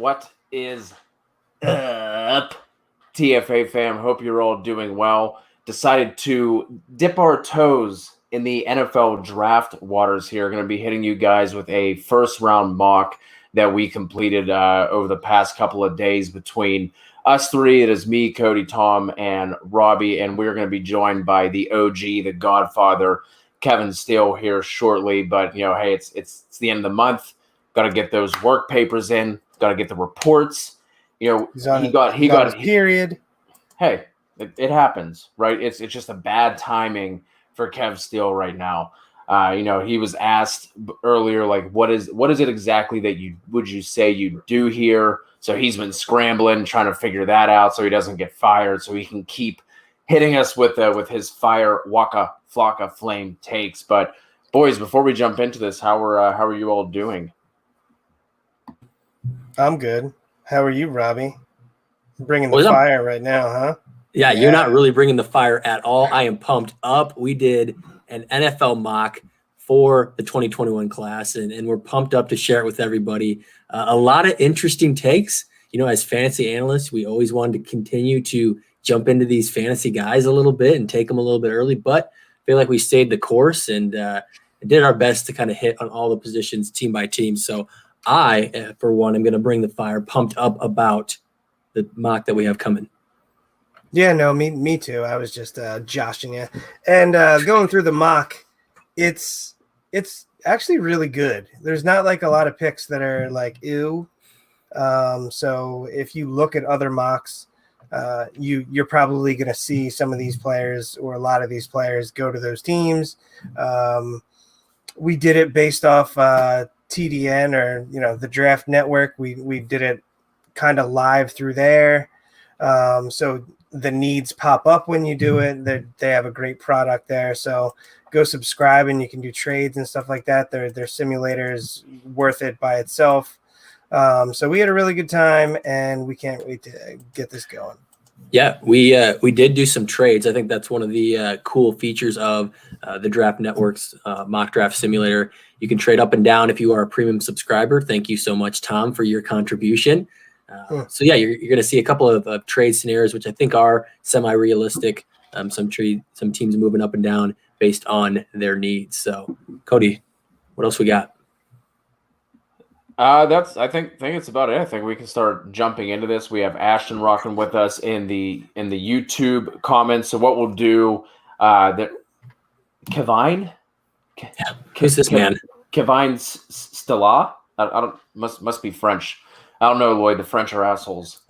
What is up, TFA fam? Hope you're all doing well. Decided to dip our toes in the NFL draft waters here. Going to be hitting you guys with a first round mock that we completed over the past couple of days between us three. It is me, Cody, Tom, and Robbie, and we're going to be joined by the OG, the Godfather, Kevin Steele here shortly. But hey, it's the end of the month. Got to get those work papers in. Got to get the reports. He got his period. Hey, it happens, right? It's just a bad timing for Kev Steele right now. He was asked earlier, like, what is it exactly that you say you do here? So he's been scrambling, trying to figure that out so he doesn't get fired, so he can keep hitting us with his fire Waka Flocka flame takes. But boys, before we jump into this, how are you all doing? I'm good. How are you, Robbie? Bringing the fire right now, huh? Yeah, you're not really bringing the fire at all. I am pumped up. We did an NFL mock for the 2021 class, and we're pumped up to share it with everybody. A lot of interesting takes. As fantasy analysts, we always wanted to continue to jump into these fantasy guys a little bit and take them a little bit early, but I feel like we stayed the course and did our best to kind of hit on all the positions team by team. So I, for one, am going to bring the fire, pumped up about the mock that we have coming. Yeah, no, me too. I was just joshing you. And going through the mock, it's actually really good. There's not like a lot of picks that are like, ew. So if you look at other mocks, you're probably going to see some of these players or a lot of these players go to those teams. We did it based off TDN or the Draft Network. We did it kind of live through there. So the needs pop up when you do it. They have a great product there. So go subscribe and you can do trades and stuff like that. Their simulator is worth it by itself. So we had a really good time and we can't wait to get this going. Yeah, we did do some trades. I think that's one of the cool features of the Draft Network's mock draft simulator. You can trade up and down if you are a premium subscriber. Thank you so much, Tom, for your contribution. So yeah, you're going to see a couple of trade scenarios, which I think are semi-realistic. Some teams moving up and down based on their needs. So, Cody, what else we got? I think it's about it. I think we can start jumping into this. We have Ashton rocking with us in the YouTube comments. So what we'll do, that Kevine, who's this man? Kevine Stella. I don't must be French. I don't know, Lloyd. The French are assholes.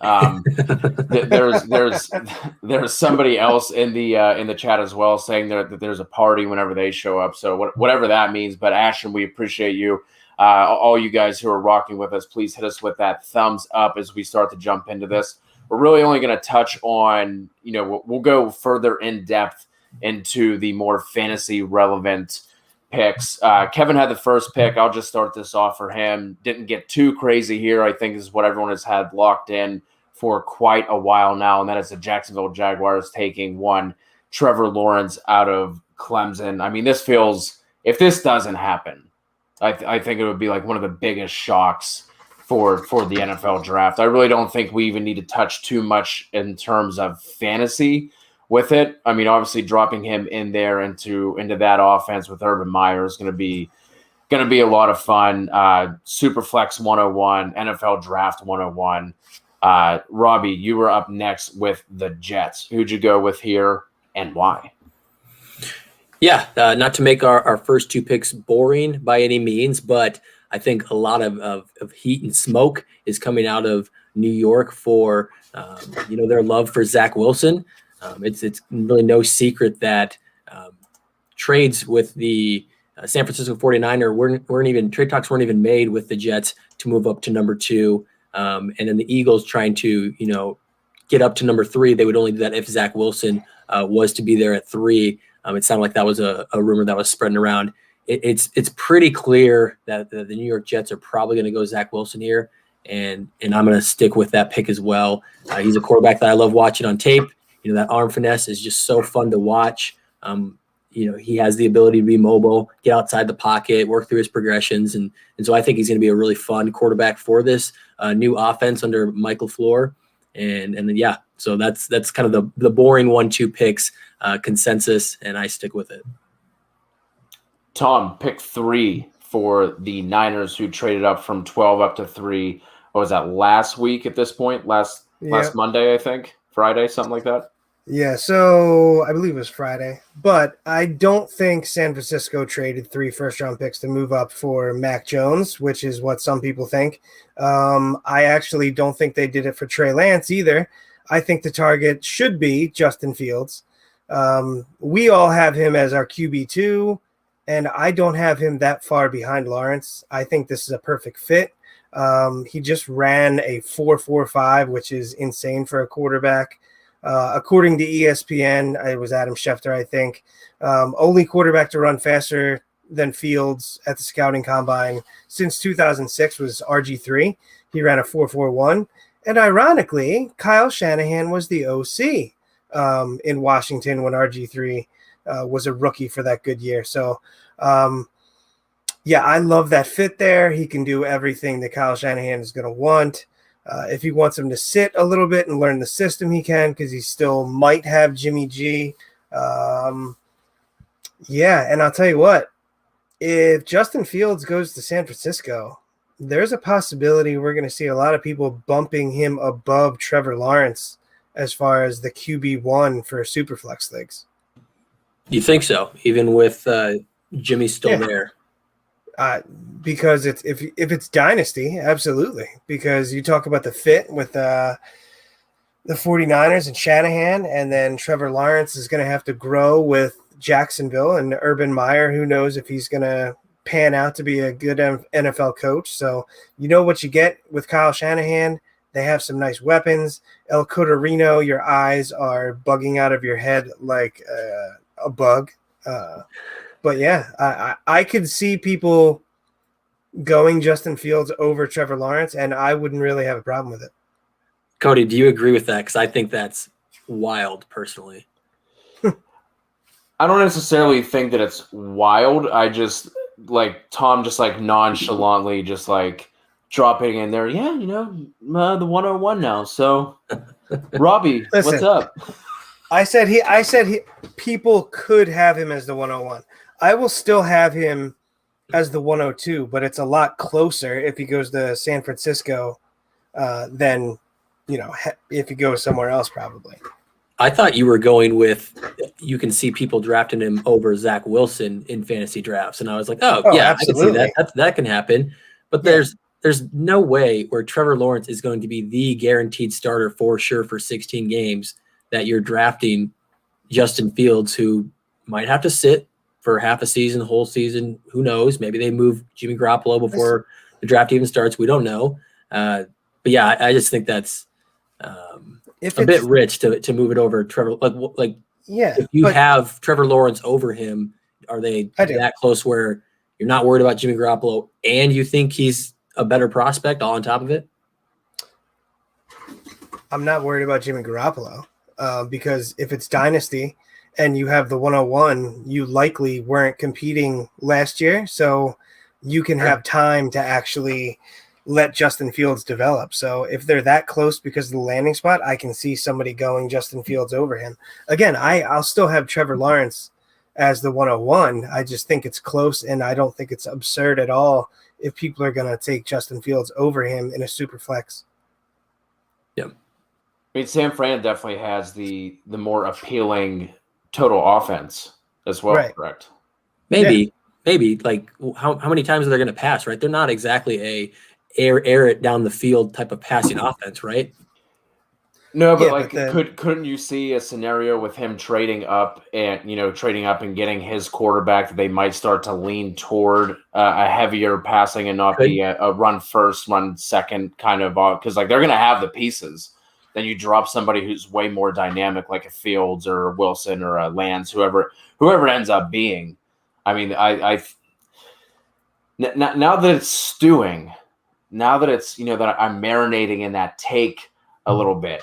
There's somebody else in the chat as well saying that there's a party whenever they show up. So whatever that means. But Ashton, we appreciate you. All you guys who are rocking with us, please hit us with that thumbs up as we start to jump into this. We're really only going to touch on, we'll go further in depth into the more fantasy relevant picks. Kevin had the first pick. I'll just start this off for him. Didn't get too crazy here. I think this is what everyone has had locked in for quite a while now, and that is the Jacksonville Jaguars taking one Trevor Lawrence out of Clemson. I mean, this feels, if this doesn't happen, I think it would be like one of the biggest shocks for the NFL draft. I really don't think we even need to touch too much in terms of fantasy with it. I mean, obviously dropping him in there into that offense with Urban Meyer is going to be a lot of fun. Superflex 101, NFL Draft 101. Robbie, you were up next with the Jets. Who'd you go with here and why? Yeah, not to make our first two picks boring by any means, but I think a lot of heat and smoke is coming out of New York for their love for Zach Wilson. It's really no secret that trades with the San Francisco 49er trade talks weren't even made with the Jets to move up to number 2. And then the Eagles trying to, get up to number 3. They would only do that if Zach Wilson was to be there at 3. It sounded like that was a rumor that was spreading around. It's pretty clear that the New York Jets are probably going to go Zach Wilson here, and I'm going to stick with that pick as well. He's a quarterback that I love watching on tape. That arm finesse is just so fun to watch. He has the ability to be mobile, get outside the pocket, work through his progressions, and so I think he's going to be a really fun quarterback for this new offense under Michael Floor, and then yeah, so that's kind of the boring 1-2 picks consensus, and I stick with it. Tom, pick 3 for the Niners, who traded up from 12 up to 3. What was that, last week at this point? Last Monday, I think. Friday, something like that. Yeah, so I believe it was Friday. But I don't think San Francisco traded 3 first-round picks to move up for Mac Jones, which is what some people think. I actually don't think they did it for Trey Lance either. I think the target should be Justin Fields. We all have him as our QB2, and I don't have him that far behind Lawrence. I think this is a perfect fit. He just ran a 4.45, which is insane for a quarterback. According to ESPN, it was Adam Schefter, I think, only quarterback to run faster than Fields at the scouting combine since 2006 was RG3. He ran a 4.41. And ironically, Kyle Shanahan was the OC in Washington when RG3 was a rookie for that good year. So, yeah, I love that fit there. He can do everything that Kyle Shanahan is going to want. If he wants him to sit a little bit and learn the system, he can, because he still might have Jimmy G. Yeah, and I'll tell you what, if Justin Fields goes to San Francisco, there's a possibility we're going to see a lot of people bumping him above Trevor Lawrence as far as the QB1 for Superflex leagues. You think so, even with Jimmy still there? Because if it's dynasty, absolutely. Because you talk about the fit with the 49ers and Shanahan, and then Trevor Lawrence is going to have to grow with Jacksonville and Urban Meyer. Who knows if he's going to pan out to be a good NFL coach. So you know what you get with Kyle Shanahan. They have some nice weapons. El Cotorino, your eyes are bugging out of your head like a bug. But yeah, I could see people going Justin Fields over Trevor Lawrence, and I wouldn't really have a problem with it. Cody, do you agree with that? Because I think that's wild, personally. I don't necessarily think that it's wild. I just Tom just nonchalantly just dropping in there. Yeah, the 101 now. So, Robbie, Listen, what's up? I said people could have him as the 101. I will still have him as the 102, but it's a lot closer if he goes to San Francisco than if he goes somewhere else, probably. I thought you were going with you can see people drafting him over Zach Wilson in fantasy drafts, and I was like, oh yeah, absolutely. I can see that. That can happen, but there's no way where Trevor Lawrence is going to be the guaranteed starter for sure for 16 games that you're drafting Justin Fields, who might have to sit for half a season, whole season. Who knows? Maybe they move Jimmy Garoppolo before the draft even starts. We don't know. But yeah, I just think that's a bit rich to move it over Trevor. If you have Trevor Lawrence over him, are they that close where you're not worried about Jimmy Garoppolo and you think he's a better prospect all on top of it? I'm not worried about Jimmy Garoppolo because if it's dynasty and you have the 101, you likely weren't competing last year, so you can have time to actually let Justin Fields develop. So if they're that close because of the landing spot, I can see somebody going Justin Fields over him. Again, I'll still have Trevor Lawrence as the 101. I just think it's close, and I don't think it's absurd at all if people are going to take Justin Fields over him in a super flex. Yeah. I mean, San Fran definitely has the more appealing total offense as well, right? Correct? Maybe. Like how many times are they going to pass, right? They're not exactly a air it down the field type of passing offense, right? No, but couldn't you see a scenario with him trading up and getting his quarterback that they might start to lean toward a heavier passing and not be a run first, run second kind of because they're going to have the pieces. Then you drop somebody who's way more dynamic, like a Fields or a Wilson or a Lance, whoever it ends up being. I mean, now that it's stewing, now that it's that I'm marinating in that take a little bit.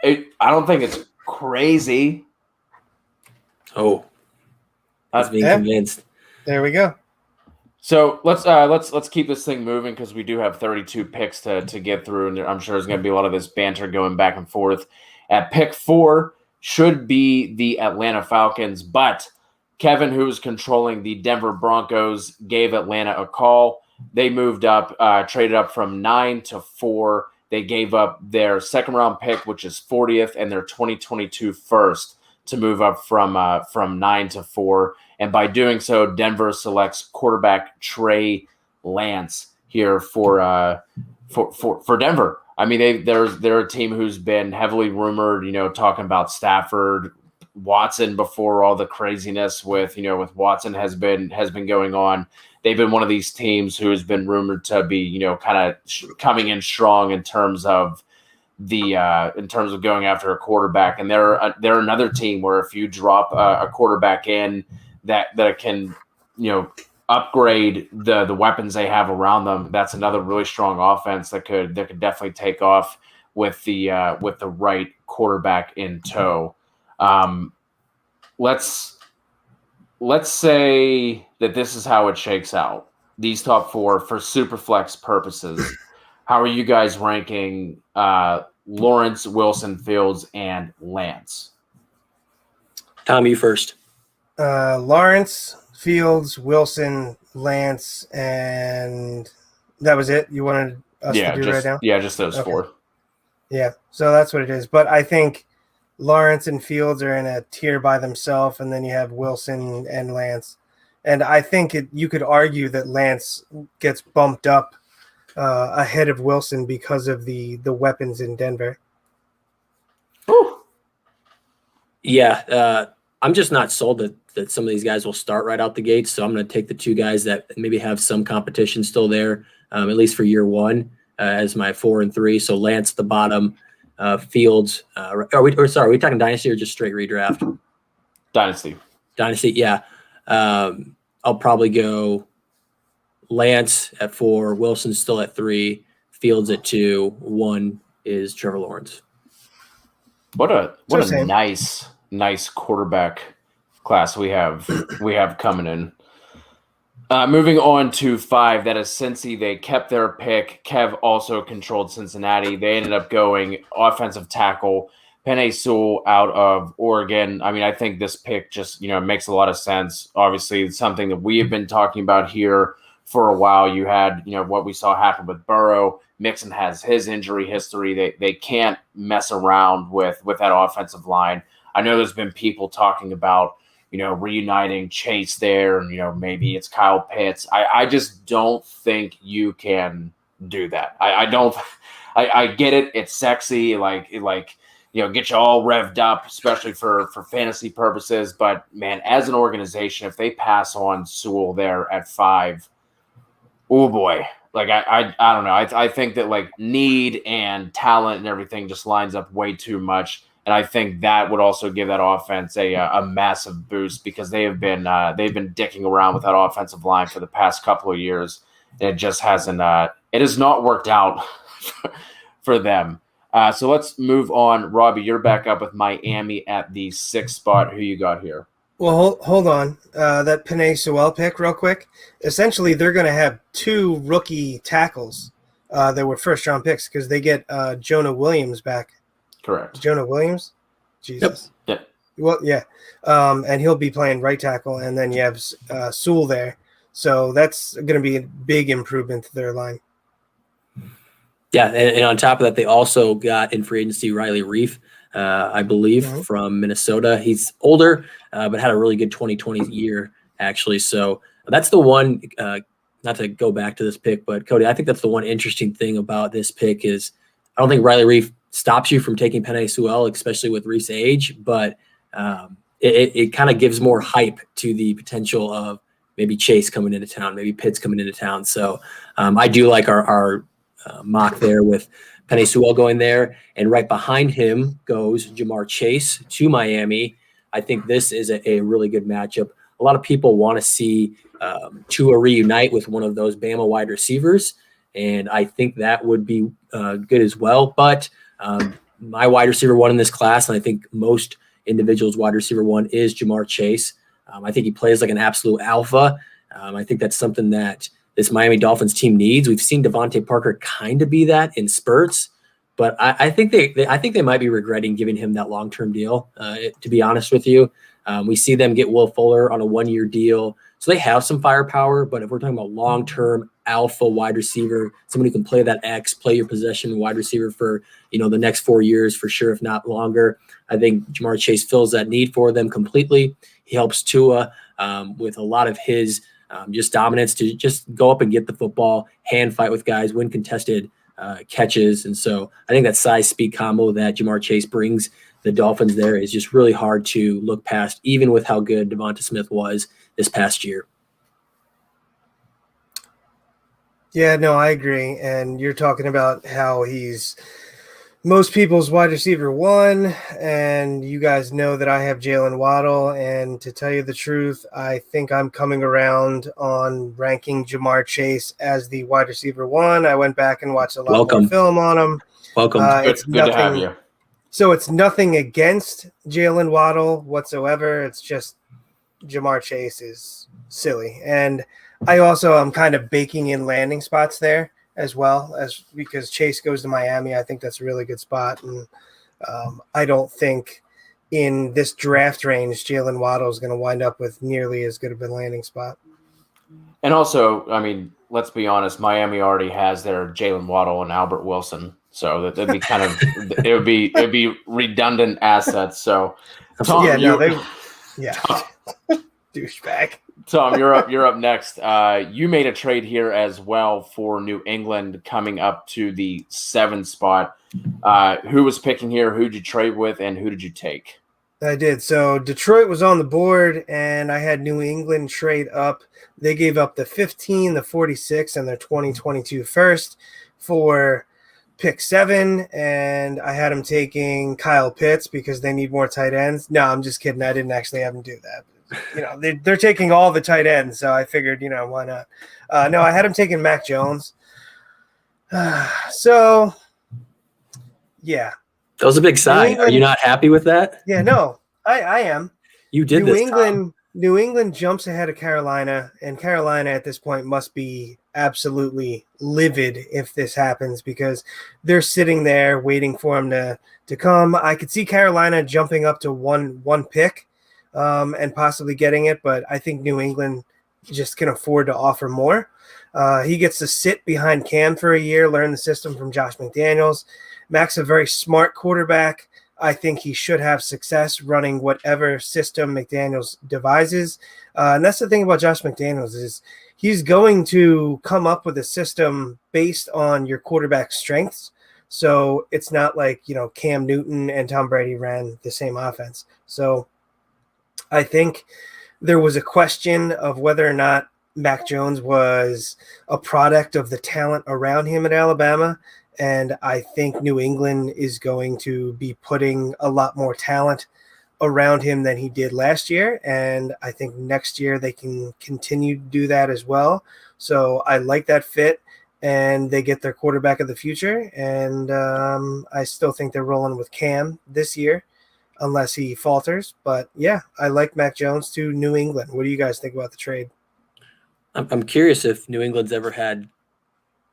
I don't think it's crazy. Oh, I was being convinced. There we go. So let's keep this thing moving because we do have 32 picks to get through, and I'm sure there's going to be a lot of this banter going back and forth. At pick 4 should be the Atlanta Falcons, but Kevin, who is controlling the Denver Broncos, gave Atlanta a call. They moved up, traded up from 9 to 4. They gave up their second round pick, which is 40th, and their 2022 first to move up from 9 to 4. And by doing so, Denver selects quarterback Trey Lance here for Denver. I mean, they're a team who's been heavily rumored, talking about Stafford, Watson before all the craziness with Watson has been going on. They've been one of these teams who has been rumored to be, kind of coming in strong in terms of going after a quarterback. And they're another team where if you drop a quarterback in that can, upgrade the weapons they have around them, that's another really strong offense that could definitely take off with the right quarterback in tow. Let's say that this is how it shakes out. These top 4 for Superflex purposes. How are you guys ranking Lawrence, Wilson, Fields, and Lance? Tom, you first. Lawrence, Fields, Wilson, Lance, and that was it? You wanted us to do right now? Yeah, just those 4. Yeah, so that's what it is. But I think Lawrence and Fields are in a tier by themselves, and then you have Wilson and Lance. And I think you could argue that Lance gets bumped up ahead of Wilson because of the weapons in Denver. Ooh. Yeah, I'm just not sold that some of these guys will start right out the gates. So I'm going to take the 2 guys that maybe have some competition still there, at least for year 1, as my 4 and 3. So Lance at the bottom, Fields. Are we talking dynasty or just straight redraft? Dynasty, yeah. I'll probably go Lance at 4, Wilson still at 3, Fields at 2, 1 is Trevor Lawrence. What a nice quarterback class we have coming in. Moving on to 5, that is Cincy. They kept their pick. Kev also controlled Cincinnati. They ended up going offensive tackle Penei Sewell out of Oregon. I mean, I think this pick just makes a lot of sense. Obviously, it's something that we have been talking about here for a while. You had what we saw happen with Burrow. Mixon has his injury history. They can't mess around with that offensive line. I know there's been people talking about reuniting Chase there, and maybe it's Kyle Pitts. I just don't think you can do that. I don't. I get it. It's sexy. Like get you all revved up, especially for fantasy purposes. But man, as an organization, if they pass on Sewell there at 5, oh boy. Like I don't know. I think that need and talent and everything just lines up way too much. And I think that would also give that offense a massive boost because they've been dicking around with that offensive line for the past couple of years. And it just hasn't it has not worked out for them. So let's move on. Robbie, you're back up with Miami at the 6th spot. Who you got here? Well, hold on. That Penei Sewell pick real quick. Essentially, they're going to have 2 rookie tackles that were first-round picks because they get Jonah Williams back. Correct. Jonah Williams? Jesus. Yep. Well, yeah. And he'll be playing right tackle, and then you have Sewell there. So that's going to be a big improvement to their line. Yeah, and on top of that, they also got in free agency Riley Reif, I believe, from Minnesota. He's older, but had a really good 2020 year, actually. So that's the one, not to go back to this pick, but Cody, I think that's the one interesting thing about this pick is I don't think Riley Reif stops you from taking Penei Sewell, especially with Reif's age, but it kind of gives more hype to the potential of maybe Chase coming into town, maybe Pitts coming into town. So I do like our mock there with Penei Sewell going there, and right behind him goes Jamar Chase to Miami. I think this is a really good matchup. A lot of people want to see Tua reunite with one of those Bama wide receivers, and I think that would be good as well. But my wide receiver 1 in this class, and I think most individuals' wide receiver 1 is Jamar Chase. I think he plays like an absolute alpha. I think that's something that this Miami Dolphins team needs. We've seen Devontae Parker kind of be that in spurts, but I think they might be regretting giving him that long-term deal. To be honest with you, we see them get Will Fuller on a 1-year deal, so they have some firepower. But if we're talking about long-term alpha wide receiver, somebody who can play that X, play your possession wide receiver for the next 4 years for sure, if not longer, I think Ja'Marr Chase fills that need for them completely. He helps Tua with a lot of his just dominance to just go up and get the football, hand fight with guys, win contested catches. And so I think that size speed combo that Ja'Marr Chase brings the Dolphins there is just really hard to look past, even with how good Devonta Smith was this past year. Yeah, no, I agree. And you're talking about how he's most people's wide receiver 1, and you guys know that I have Jalen Waddle. And to tell you the truth, I think I'm coming around on ranking Ja'Marr Chase as the wide receiver 1. I went back and watched a lot more film on him. Welcome. Good to have you. So it's nothing against Jalen Waddle whatsoever. It's just Ja'Marr Chase is silly. And I also am kind of baking in landing spots there as well, as because Chase goes to Miami. I think that's a really good spot. And I don't think in this draft range, Jalen Waddle is going to wind up with nearly as good of a landing spot. And also, I mean, let's be honest, Miami already has their Jalen Waddle and Albert Wilson. So that'd be kind of it would be redundant assets. So Tom, douchebag. Tom, you're up next. You made a trade here as well for New England coming up to the 7th spot. Who was picking here? Who'd you trade with, and who did you take? I did. So Detroit was on the board, and I had New England trade up. They gave up the 15, the 46, and their 2022 first for pick 7, and I had them taking Kyle Pitts because they need more tight ends. No, I'm just kidding. I didn't actually have them do that. They're taking all the tight ends, so I figured, why not? No, I had him taking Mac Jones. So, yeah. That was a big sigh. Are you not happy with that? Yeah, no, I am. You did New this, England. Tom. New England jumps ahead of Carolina, and Carolina at this point must be absolutely livid if this happens because they're sitting there waiting for him to come. I could see Carolina jumping up to one pick and possibly getting it, but I think New England just can afford to offer more. He gets to sit behind Cam for a year, learn the system from Josh McDaniels. Mac's a very smart quarterback. I think he should have success running whatever system McDaniels devises. And that's the thing about Josh McDaniels is he's going to come up with a system based on your quarterback's strengths. So it's not like, Cam Newton and Tom Brady ran the same offense. So I think there was a question of whether or not Mac Jones was a product of the talent around him at Alabama. And I think New England is going to be putting a lot more talent around him than he did last year. And I think next year they can continue to do that as well. So I like that fit, and they get their quarterback of the future. And I still think they're rolling with Cam this year, unless he falters. But yeah, I like Mac Jones to New England. What do you guys think about the trade? I'm curious if New England's ever had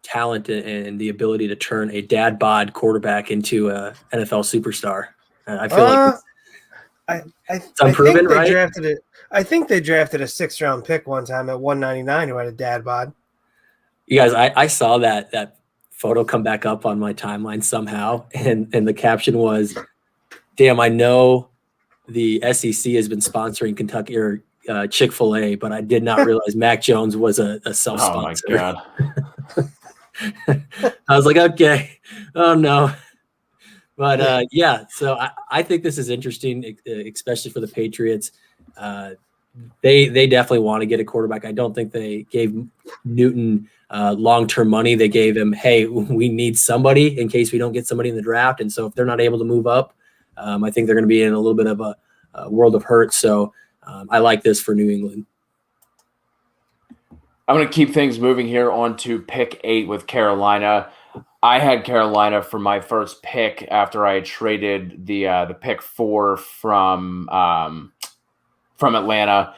talent and the ability to turn a dad bod quarterback into a NFL superstar. I feel like it's unproven, right? I think they drafted a 6th-round pick one time at 199 who had a dad bod. You guys, I saw that photo come back up on my timeline somehow, and the caption was, "Damn, I know the SEC has been sponsoring Kentucky or Chick-fil-A, but I did not realize Mac Jones was a self-sponsor." Oh my God. I was like, okay, oh no. But yeah, so I think this is interesting, especially for the Patriots. They definitely want to get a quarterback. I don't think they gave Newton long-term money. They gave him, hey, we need somebody in case we don't get somebody in the draft. And so if they're not able to move up, I think they're going to be in a little bit of a world of hurt. So I like this for New England. I'm going to keep things moving here on to pick 8 with Carolina. I had Carolina for my first pick after I traded the pick 4 from Atlanta.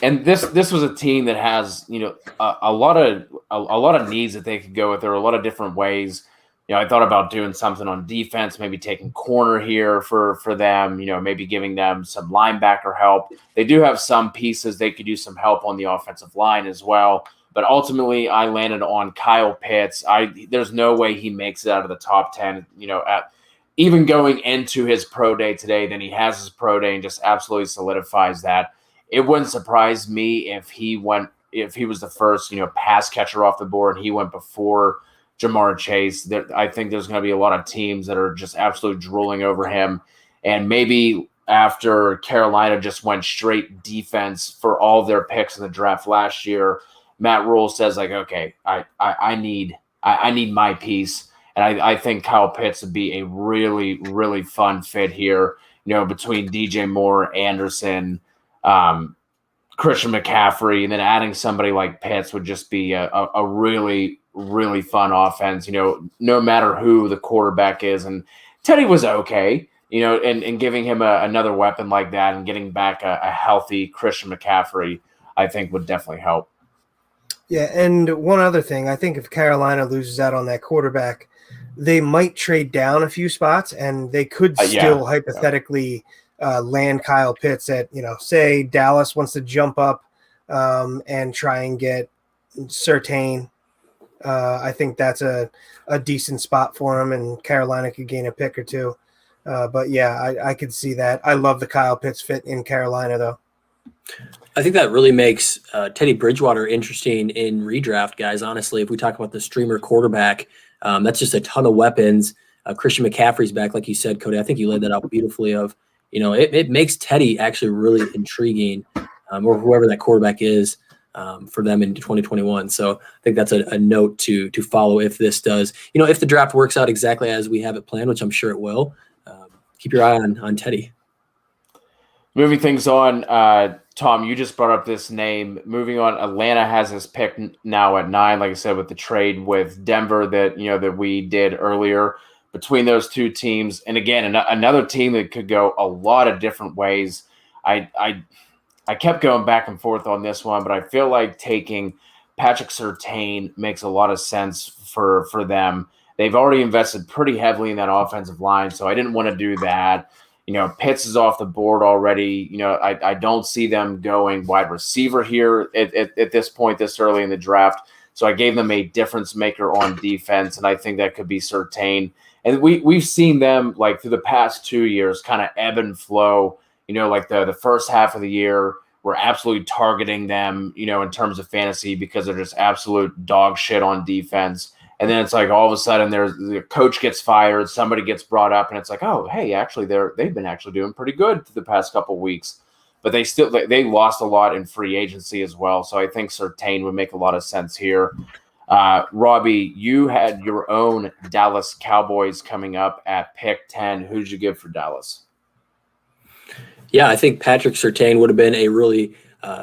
And this was a team that has, you know, a lot of needs that they could go with. There are a lot of different ways. You know, I thought about doing something on defense, maybe taking corner here for them. You know, maybe giving them some linebacker help. They do have some pieces. They could use some help on the offensive line as well. But ultimately, I landed on Kyle Pitts. There's no way he makes it out of the top 10. You know, even going into his pro day today, then he has his pro day and just absolutely solidifies that. It wouldn't surprise me if he was the first, you know, pass catcher off the board and he went before Jamar Chase. I think there's going to be a lot of teams that are just absolutely drooling over him. And maybe after Carolina just went straight defense for all their picks in the draft last year, Matt Rule says, like, okay, I need my piece. And I think Kyle Pitts would be a really, really fun fit here, you know, between DJ Moore, Anderson, Christian McCaffrey, and then adding somebody like Pitts would just be a really, really fun offense, you know, no matter who the quarterback is. And Teddy was okay, you know, and giving him another weapon like that and getting back a healthy Christian McCaffrey, I think would definitely help. Yeah, and one other thing, I think if Carolina loses out on that quarterback, they might trade down a few spots, and they could still hypothetically land Kyle Pitts at, you know, say Dallas wants to jump up and try and get Surtain. I think that's a decent spot for him, and Carolina could gain a pick or two. But yeah, I could see that. I love the Kyle Pitts fit in Carolina, though. I think that really makes Teddy Bridgewater interesting in redraft, guys. Honestly, if we talk about the streamer quarterback, that's just a ton of weapons. Christian McCaffrey's back, like you said, Cody. I think you laid that out beautifully. It makes Teddy actually really intriguing, or whoever that quarterback is for them in 2021. So I think that's a note to follow if this does. You know, if the draft works out exactly as we have it planned, which I'm sure it will. Keep your eye on Teddy. Moving things on, Tom, you just brought up this name. Moving on, Atlanta has his pick now at 9, like I said, with the trade with Denver that we did earlier between those two teams. And again, another team that could go a lot of different ways. I kept going back and forth on this one, but I feel like taking Patrick Surtain makes a lot of sense for them. They've already invested pretty heavily in that offensive line, so I didn't want to do that. You know, Pitts is off the board already. You know, I don't see them going wide receiver here at this point, this early in the draft. So I gave them a difference maker on defense, and I think that could be Surtain. And we've seen them, like, through the past 2 years kind of ebb and flow. You know, like the first half of the year, we're absolutely targeting them, you know, in terms of fantasy because they're just absolute dog shit on defense. And then it's like all of a sudden the coach gets fired, somebody gets brought up, and it's like, oh, hey, actually they've been actually doing pretty good the past couple of weeks. But they lost a lot in free agency as well. So I think Surtain would make a lot of sense here. Robbie, you had your own Dallas Cowboys coming up at pick 10. Who did you give for Dallas? Yeah, I think Patrick Surtain would have been a really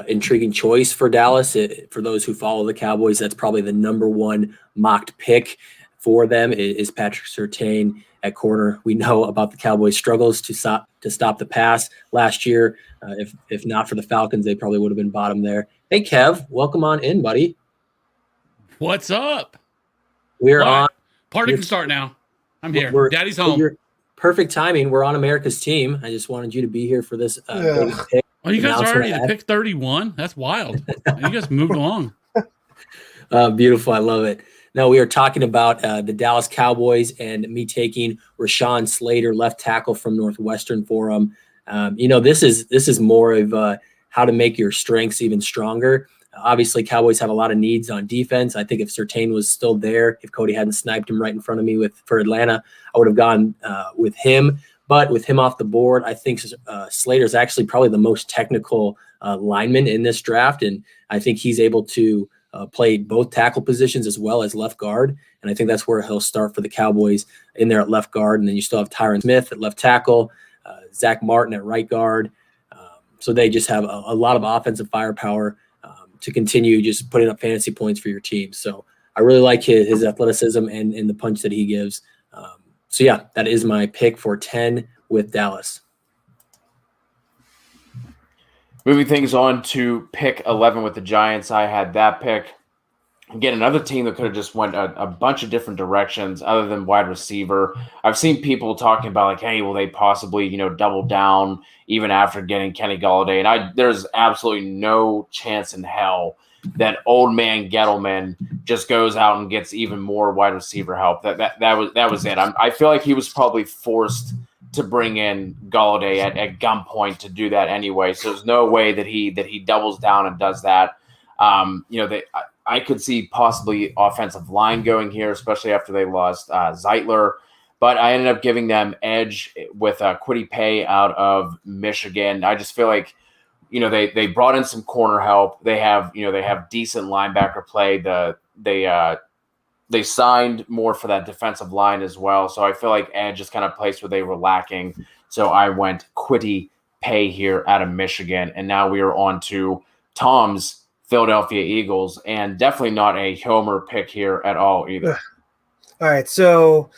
intriguing choice for Dallas. For those who follow the Cowboys, that's probably the number one mocked pick for them is Patrick Surtain at corner. We know about the Cowboys' struggles to stop the pass last year. If not for the Falcons, they probably would have been bottom there. Hey, Kev, welcome on in, buddy. What's up? We're on. Party can start now. I'm here. Daddy's home. Perfect timing. We're on America's team. I just wanted you to be here for this pick. Oh, you guys are already at pick 31? That's wild. You guys moved along. Beautiful. I love it. Now we are talking about the Dallas Cowboys and me taking Rashawn Slater, left tackle from Northwestern for them. This is more of how to make your strengths even stronger. Obviously, Cowboys have a lot of needs on defense. I think if Surtain was still there, if Cody hadn't sniped him right in front of me for Atlanta, I would have gone with him. But with him off the board, I think Slater is actually probably the most technical lineman in this draft. And I think he's able to play both tackle positions as well as left guard. And I think that's where he'll start for the Cowboys in there at left guard. And then you still have Tyron Smith at left tackle, Zach Martin at right guard. So they just have a lot of offensive firepower to continue just putting up fantasy points for your team. So I really like his athleticism and the punch that he gives. So yeah, that is my pick for 10 with Dallas. Moving things on to pick 11 with the Giants, I had that pick. Again, another team that could have just went a bunch of different directions other than wide receiver. I've seen people talking about like, hey, will they possibly, double down even after getting Kenny Golladay? And there's absolutely no chance in hell that old man Gettleman just goes out and gets even more wide receiver help. That was it. I feel like he was probably forced to bring in Golladay at gunpoint to do that anyway. So there's no way that he doubles down and does that. I could see possibly offensive line going here, especially after they lost Zeitler. But I ended up giving them edge with Kwity Paye out of Michigan. I just feel like, they brought in some corner help. They have decent linebacker play. They signed more for that defensive line as well. So I feel like edge is kind of a place where they were lacking. So I went Kwity Paye here out of Michigan. And now we are on to Tom's Philadelphia Eagles, and definitely not a homer pick here at all either. All right, so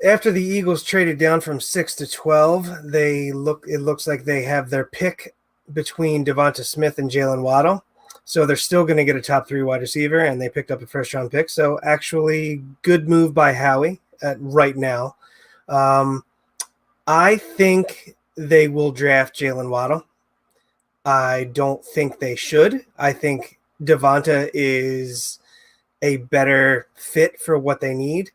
after the Eagles traded down from 6 to 12, it looks like they have their pick between Devonta Smith and Jalen Waddle. So they're still going to get a top 3 wide receiver, and they picked up a first-round pick. So actually, good move by Howie right now. I think they will draft Jalen Waddle. I don't think they should. I think Devonta is a better fit for what they need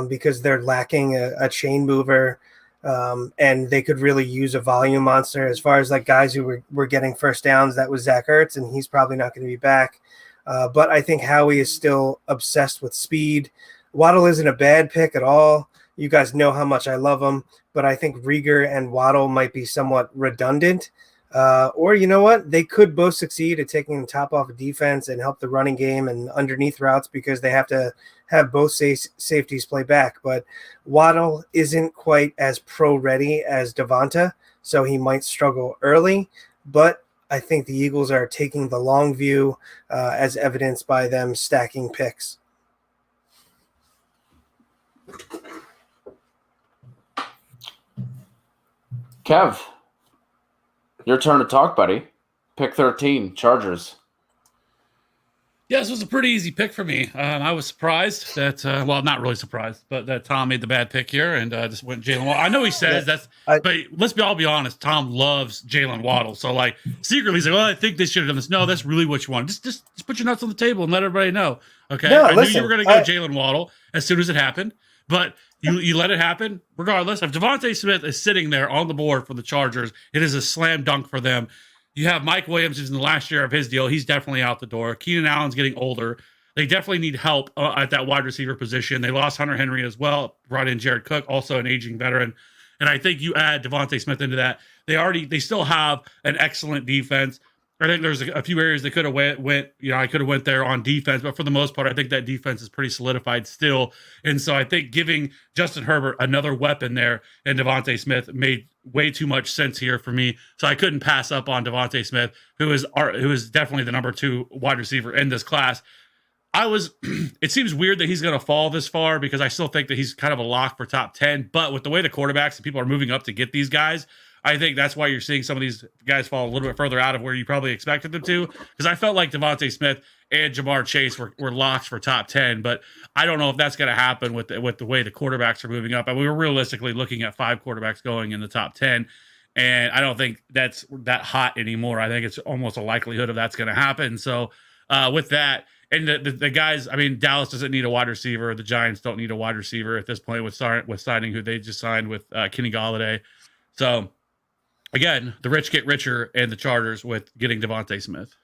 because they're lacking a chain mover, and they could really use a volume monster. As far as like guys who were getting first downs, that was Zach Ertz, and he's probably not going to be back. But I think Howie is still obsessed with speed. Waddle isn't a bad pick at all. You guys know how much I love him, but I think Reagor and Waddle might be somewhat redundant. Or you know what? They could both succeed at taking the top off of defense and help the running game and underneath routes because they have to have both safeties play back. But Waddle isn't quite as pro-ready as Devonta, so he might struggle early. But I think the Eagles are taking the long view as evidenced by them stacking picks. Kev, your turn to talk, buddy. Pick 13, Chargers. Yeah, this was a pretty easy pick for me. I was surprised that, not really surprised, but that Tom made the bad pick here and just went Jalen Waddle. I know he says but let's all be honest. Tom loves Jalen Waddle. So, like, secretly he's like, well, I think they should have done this. No, that's really what you want. Just put your nuts on the table and let everybody know. Okay? No, I listen, knew you were going to go Jalen Waddle as soon as it happened, but you let it happen. Regardless, if Devonta Smith is sitting there on the board for the Chargers, it is a slam dunk for them. You have Mike Williams, who's in the last year of his deal. He's definitely out the door. Keenan Allen's getting older. They definitely need help at that wide receiver position. They lost Hunter Henry as well, brought in Jared Cook, also an aging veteran. And I think you add Devonta Smith into that. They still have an excellent defense. I think there's a few areas they could have went. I could have went there on defense, but for the most part, I think that defense is pretty solidified still. And so I think giving Justin Herbert another weapon there and Devonta Smith made way too much sense here for me. So I couldn't pass up on Devonta Smith, who is definitely the number 2 wide receiver in this class. It seems weird that he's going to fall this far because I still think that he's kind of a lock for top 10. But with the way the quarterbacks and people are moving up to get these guys, I think that's why you're seeing some of these guys fall a little bit further out of where you probably expected them to. Because I felt like Devonta Smith and Jamar Chase were locked for top 10, but I don't know if that's going to happen with the way the quarterbacks are moving up. And we were realistically looking at 5 quarterbacks going in the top 10, and I don't think that's that hot anymore. I think it's almost a likelihood of that's going to happen. So with that, and the guys, I mean, Dallas doesn't need a wide receiver. The Giants don't need a wide receiver at this point with signing who they just signed with Kenny Golladay. So again, the rich get richer, and the Chargers with getting Devonta Smith.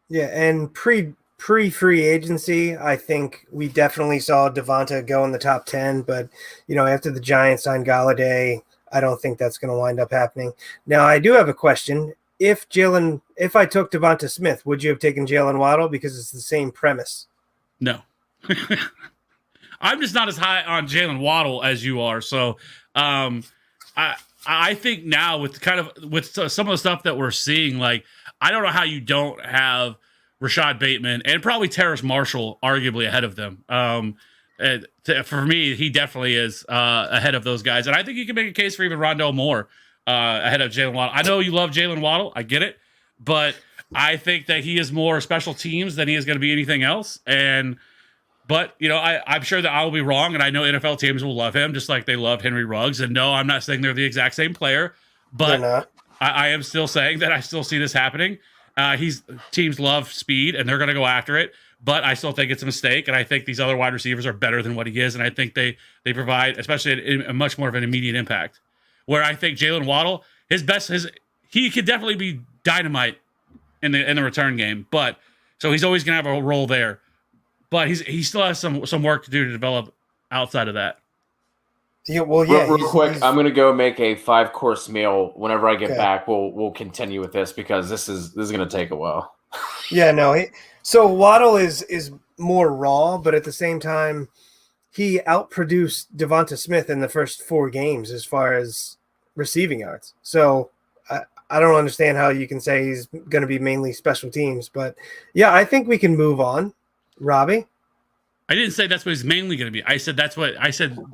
Yeah, and pre-free agency, I think we definitely saw Devonta go in the top 10, but after the Giants signed Golladay, I don't think that's going to wind up happening. Now, I do have a question. If I took Devonta Smith, would you have taken Jalen Waddle? Because it's the same premise. No. I'm just not as high on Jalen Waddle as you are. So I think now with some of the stuff that we're seeing, like, I don't know how you don't have Rashad Bateman and probably Terrace Marshall arguably ahead of them. For me, he definitely is ahead of those guys. And I think you can make a case for even Rondale Moore ahead of Jalen Waddle. I know you love Jalen Waddle. I get it. but I think that he is more special teams than he is going to be anything else. But I'm sure that I will be wrong, and I know NFL teams will love him just like they love Henry Ruggs. And no, I'm not saying they're the exact same player, but I am still saying that I still see this happening. Teams love speed, and they're going to go after it. But I still think it's a mistake, and I think these other wide receivers are better than what he is, and I think they provide, especially a much more of an immediate impact. Where I think Jalen Waddle, he could definitely be dynamite in the return game, but so he's always going to have a role there. But he still has some work to do to develop outside of that. Yeah, well, yeah. Real quick, I'm gonna go make a 5-course meal. Whenever I get back, we'll continue with this because this is gonna take a while. Yeah, no. So Waddle is more raw, but at the same time, he outproduced Devonta Smith in the first 4 games as far as receiving yards. So I don't understand how you can say he's going to be mainly special teams, but yeah, I think we can move on. Robbie? I didn't say that's what he's mainly going to be. I said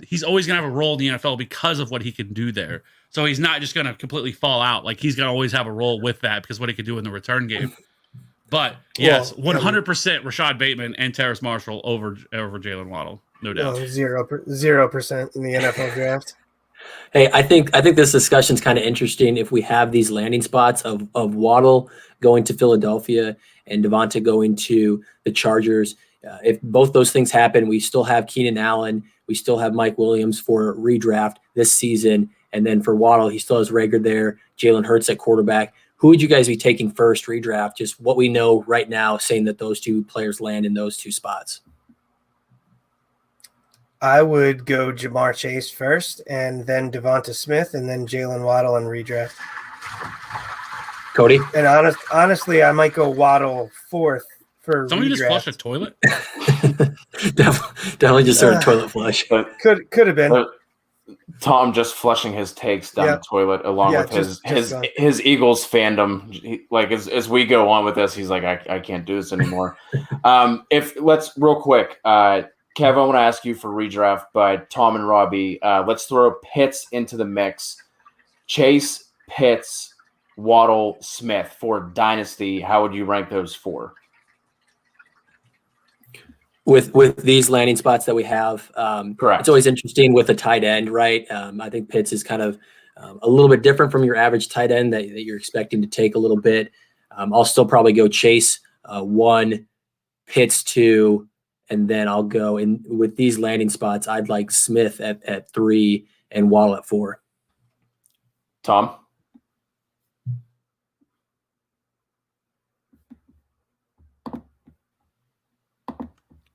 he's always going to have a role in the NFL because of what he can do there. So he's not just going to completely fall out. Like he's going to always have a role with that because what he can do in the return game. But yes, 100% Rashad Bateman and Terrace Marshall over Jalen Waddle, no doubt. 0% in the NFL draft. Hey, I think this discussion's kind of interesting if we have these landing spots of Waddle going to Philadelphia and Devonta going to the Chargers. If both those things happen, we still have Keenan Allen, we still have Mike Williams for redraft this season, and then for Waddle, he still has Rager there, Jalen Hurts at quarterback. Who would you guys be taking first redraft? Just what we know right now, saying that those 2 players land in those 2 spots. I would go Jamar Chase first, and then Devonta Smith, and then Jalen Waddle in redraft. Cody? And honestly, I might go Waddle 4th for Somebody redraft. just flushed a toilet? definitely just started toilet flush. Could have been. Tom just flushing his takes down the toilet along with his Eagles fandom. As we go on with this, he's like, I can't do this anymore. Let's real quick, Kev, I want to ask you for redraft, but Tom and Robbie, let's throw Pitts into the mix. Chase, Pitts, Waddle, Smith for Dynasty. How would you rank those 4? With these landing spots that we have, correct. It's always interesting with a tight end, right? I think Pitts is kind of a little bit different from your average tight end that you're expecting to take a little bit. I'll still probably go Chase 1, Pitts 2, and then I'll go in with these landing spots. I'd like Smith at 3 and Waddle at 4. Tom?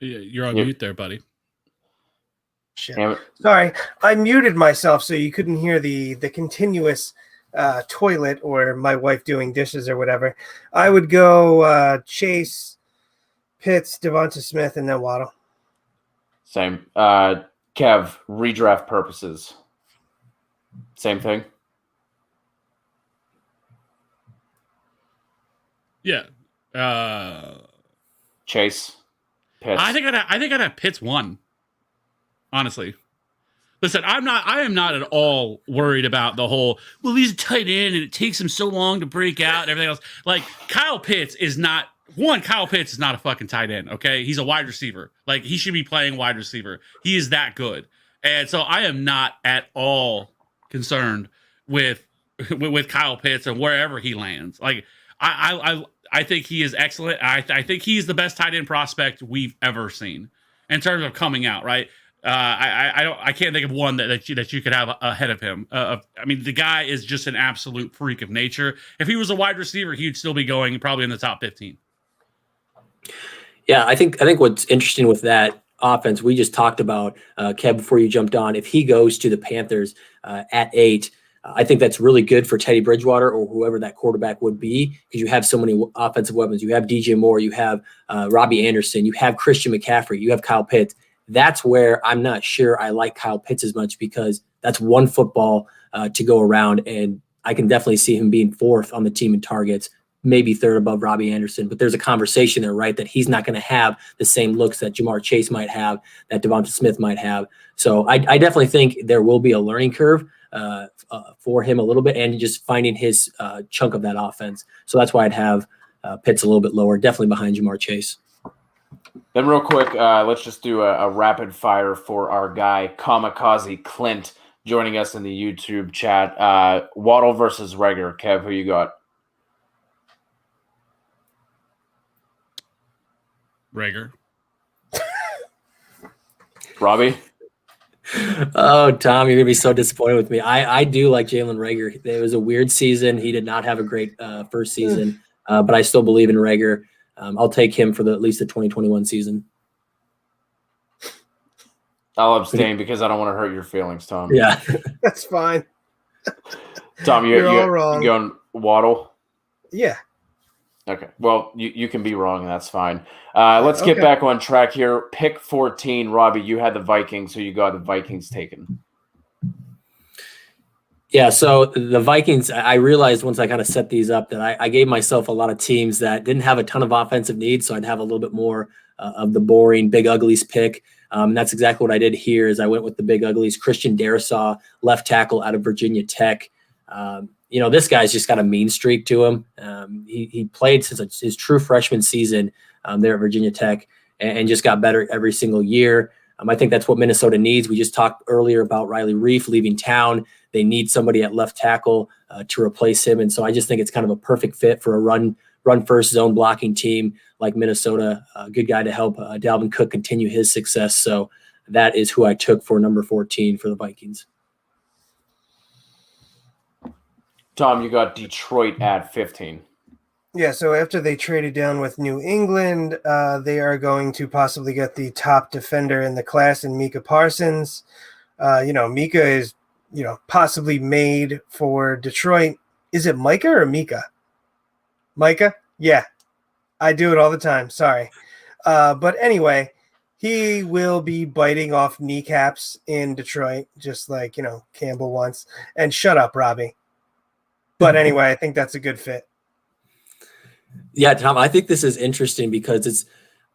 Yeah, you're on mute there, buddy. Shit. Sorry, I muted myself so you couldn't hear the continuous toilet or my wife doing dishes or whatever. I would go Chase, Pitts, Devonta Smith, and then Waddle. Same. Kev, redraft purposes. Same thing. Yeah. Chase, Pitts. I think I'd have Pitts 1. Honestly. Listen, I am not at all worried about the whole, well, he's a tight end and it takes him so long to break out and everything else. Like, Kyle Pitts is not a fucking tight end, okay? He's a wide receiver. Like, he should be playing wide receiver. He is that good. And so I am not at all concerned with Kyle Pitts and wherever he lands. Like, I think he is excellent. I think he's the best tight end prospect we've ever seen in terms of coming out, right? I can't think of one that you could have ahead of him. I mean, the guy is just an absolute freak of nature. If he was a wide receiver, he'd still be going probably in the top 15. Yeah, I think what's interesting with that offense we just talked about, Kev, before you jumped on, if he goes to the Panthers at 8, I think that's really good for Teddy Bridgewater or whoever that quarterback would be, because you have so many offensive weapons. You have DJ Moore, you have Robbie Anderson, you have Christian McCaffrey, you have Kyle Pitts. That's where I'm not sure I like Kyle Pitts as much, because that's one football to go around, and I can definitely see him being 4th on the team in targets. maybe third above Robbie Anderson, but there's a conversation there, right? That he's not going to have the same looks that Jamar Chase might have, that Devonta Smith might have. So I definitely think there will be a learning curve for him a little bit, and just finding his chunk of that offense. So that's why I'd have Pitts a little bit lower, definitely behind Jamar Chase. Then real quick, let's just do a rapid fire for our guy, Kamikaze Clint, joining us in the YouTube chat. Waddle versus Reagor. Kev, who you got? Reagor. Robbie? Oh, Tom, you're going to be so disappointed with me. I do like Jalen Reagor. It was a weird season. He did not have a great first season, but I still believe in Reagor. I'll take him for at least the 2021 season. I'll abstain because I don't want to hurt your feelings, Tom. Yeah. That's fine. Tom, You're all wrong. You going Waddle? Yeah. Okay. Well, you can be wrong. That's fine. Let's get back on track here. Pick 14, Robbie. You had the Vikings, so you got the Vikings taken. Yeah, so the Vikings, I realized once I kind of set these up that I gave myself a lot of teams that didn't have a ton of offensive needs, so I'd have a little bit more of the boring Big Uglies pick. And that's exactly what I did here is I went with the Big Uglies. Christian Darrisaw, left tackle out of Virginia Tech. This guy's just got a mean streak to him. He played since his true freshman season there at Virginia Tech and just got better every single year. I think that's what Minnesota needs. We just talked earlier about Riley Reif leaving town. They need somebody at left tackle to replace him. And so I just think it's kind of a perfect fit for a run first zone blocking team like Minnesota. A good guy to help Dalvin Cook continue his success. So that is who I took for number 14 for the Vikings. Tom, you got Detroit at 15. Yeah, so after they traded down with New England, they are going to possibly get the top defender in the class in Micah Parsons. Micah is, possibly made for Detroit. Is it Micah or Micah? Micah? Yeah, I do it all the time. Sorry. But anyway, he will be biting off kneecaps in Detroit, just like, Campbell once. And shut up, Robbie. But anyway, I think that's a good fit. Yeah, Tom, I think this is interesting because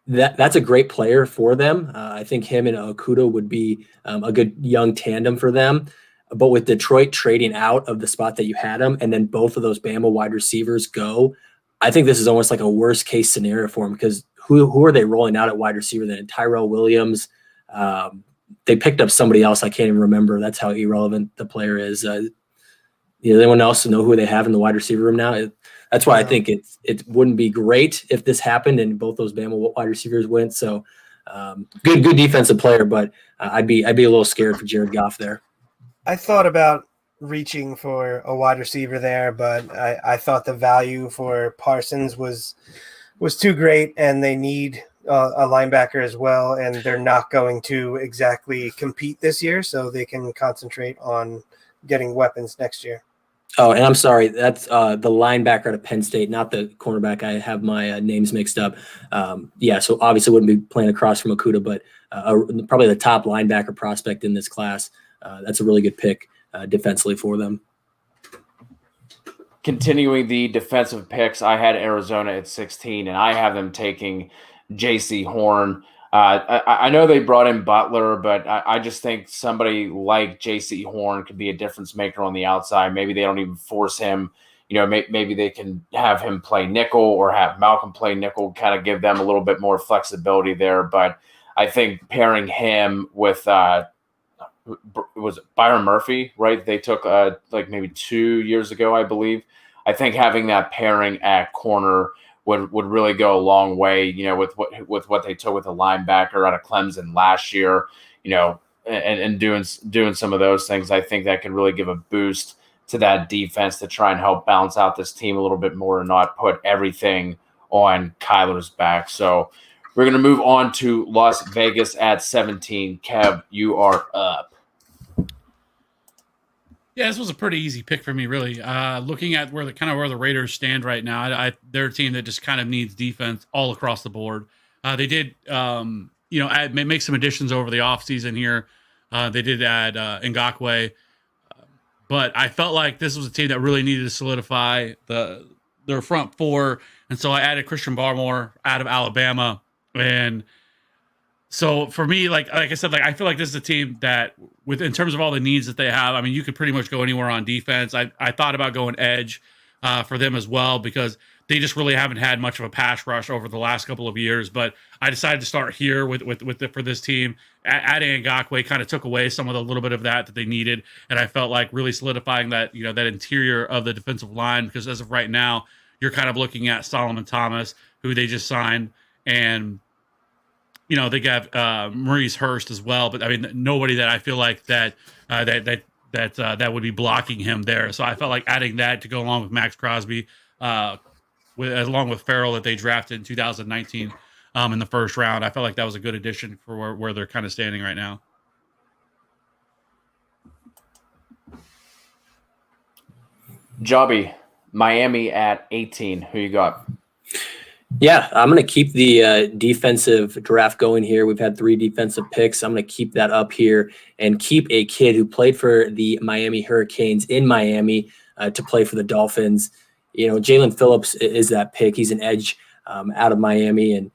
that's a great player for them. I think him and Okudah would be a good young tandem for them. But with Detroit trading out of the spot that you had him, and then both of those Bama wide receivers go, I think this is almost like a worst case scenario for him because who are they rolling out at wide receiver then? Tyrell Williams. They picked up somebody else. I can't even remember. That's how irrelevant the player is. Anyone else know who they have in the wide receiver room now? That's why I think it wouldn't be great if this happened and both those Bama wide receivers went. So good defensive player, but I'd be a little scared for Jared Goff there. I thought about reaching for a wide receiver there, but I thought the value for Parsons was too great, and they need a linebacker as well, and they're not going to exactly compete this year, so they can concentrate on getting weapons next year. Oh, and I'm sorry, that's the linebacker out of Penn State, not the cornerback. I have my names mixed up. So obviously wouldn't be playing across from Okudah, but probably the top linebacker prospect in this class. That's a really good pick defensively for them. Continuing the defensive picks, I had Arizona at 16, and I have them taking J.C. Horn. I know they brought in Butler, but I just think somebody like J.C. Horn could be a difference maker on the outside. Maybe they don't even force him. Maybe they can have him play nickel or have Malcolm play nickel, kind of give them a little bit more flexibility there. But I think pairing him with was it Byron Murphy, right? They took maybe 2 years ago, I believe. I think having that pairing at corner would really go a long way, with what they took with a linebacker out of Clemson last year, and doing some of those things. I think that could really give a boost to that defense to try and help balance out this team a little bit more and not put everything on Kyler's back. So we're going to move on to Las Vegas at 17. Kev, you are up. Yeah, this was a pretty easy pick for me, really. Looking at where the Raiders stand right now, they're a team that just kind of needs defense all across the board. They did, make some additions over the offseason here. They did add Ngakoue, but I felt like this was a team that really needed to solidify their front four, and so I added Christian Barmore out of Alabama, and so for me, like I said, like I feel like this is a team that, with in terms of all the needs that they have, I mean, you could pretty much go anywhere on defense. I thought about going edge for them as well because they just really haven't had much of a pass rush over the last couple of years. But I decided to start here for this team. Adding Ngakoue kind of took away some of the little bit of that they needed, and I felt like really solidifying that that interior of the defensive line, because as of right now, you're kind of looking at Solomon Thomas, who they just signed, and they got Maurice Hurst as well, but I mean nobody that I feel like that would be blocking him there. So I felt like adding that to go along with Max Crosby, along with Farrell that they drafted in 2019 in the first round. I felt like that was a good addition for where they're kind of standing right now. Jobby, Miami at 18. Who you got? Yeah, I'm going to keep the defensive draft going here. We've had 3 defensive picks. I'm going to keep that up here and keep a kid who played for the Miami Hurricanes in Miami to play for the Dolphins. Jalen Phillips is that pick. He's an edge out of Miami, and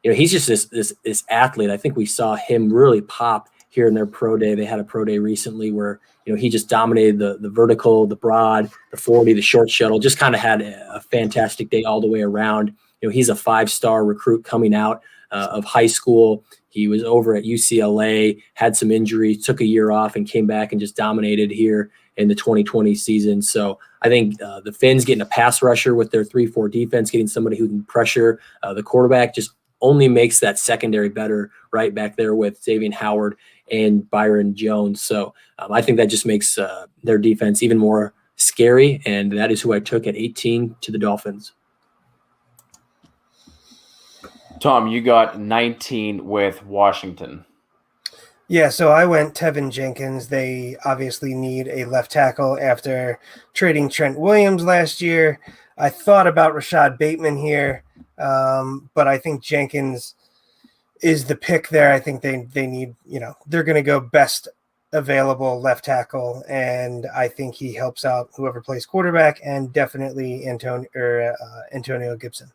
he's just this athlete. I think we saw him really pop here in their pro day. They had a pro day recently where he just dominated the vertical, the broad, the 40, the short shuttle. Just kind of had a fantastic day all the way around. He's a 5-star recruit coming out of high school. He was over at UCLA, had some injuries, took a year off, and came back and just dominated here in the 2020 season. So I think the Finns getting a pass rusher with their 3-4 defense, getting somebody who can pressure the quarterback, just only makes that secondary better right back there with Xavier Howard and Byron Jones. So I think that just makes their defense even more scary, and that is who I took at 18 to the Dolphins. Tom, you got 19 with Washington. Yeah, so I went Tevin Jenkins. They obviously need a left tackle after trading Trent Williams last year. I thought about Rashad Bateman here, but I think Jenkins is the pick there. I think they need, they're going to go best available left tackle, and I think he helps out whoever plays quarterback, and definitely Antonio Gibson.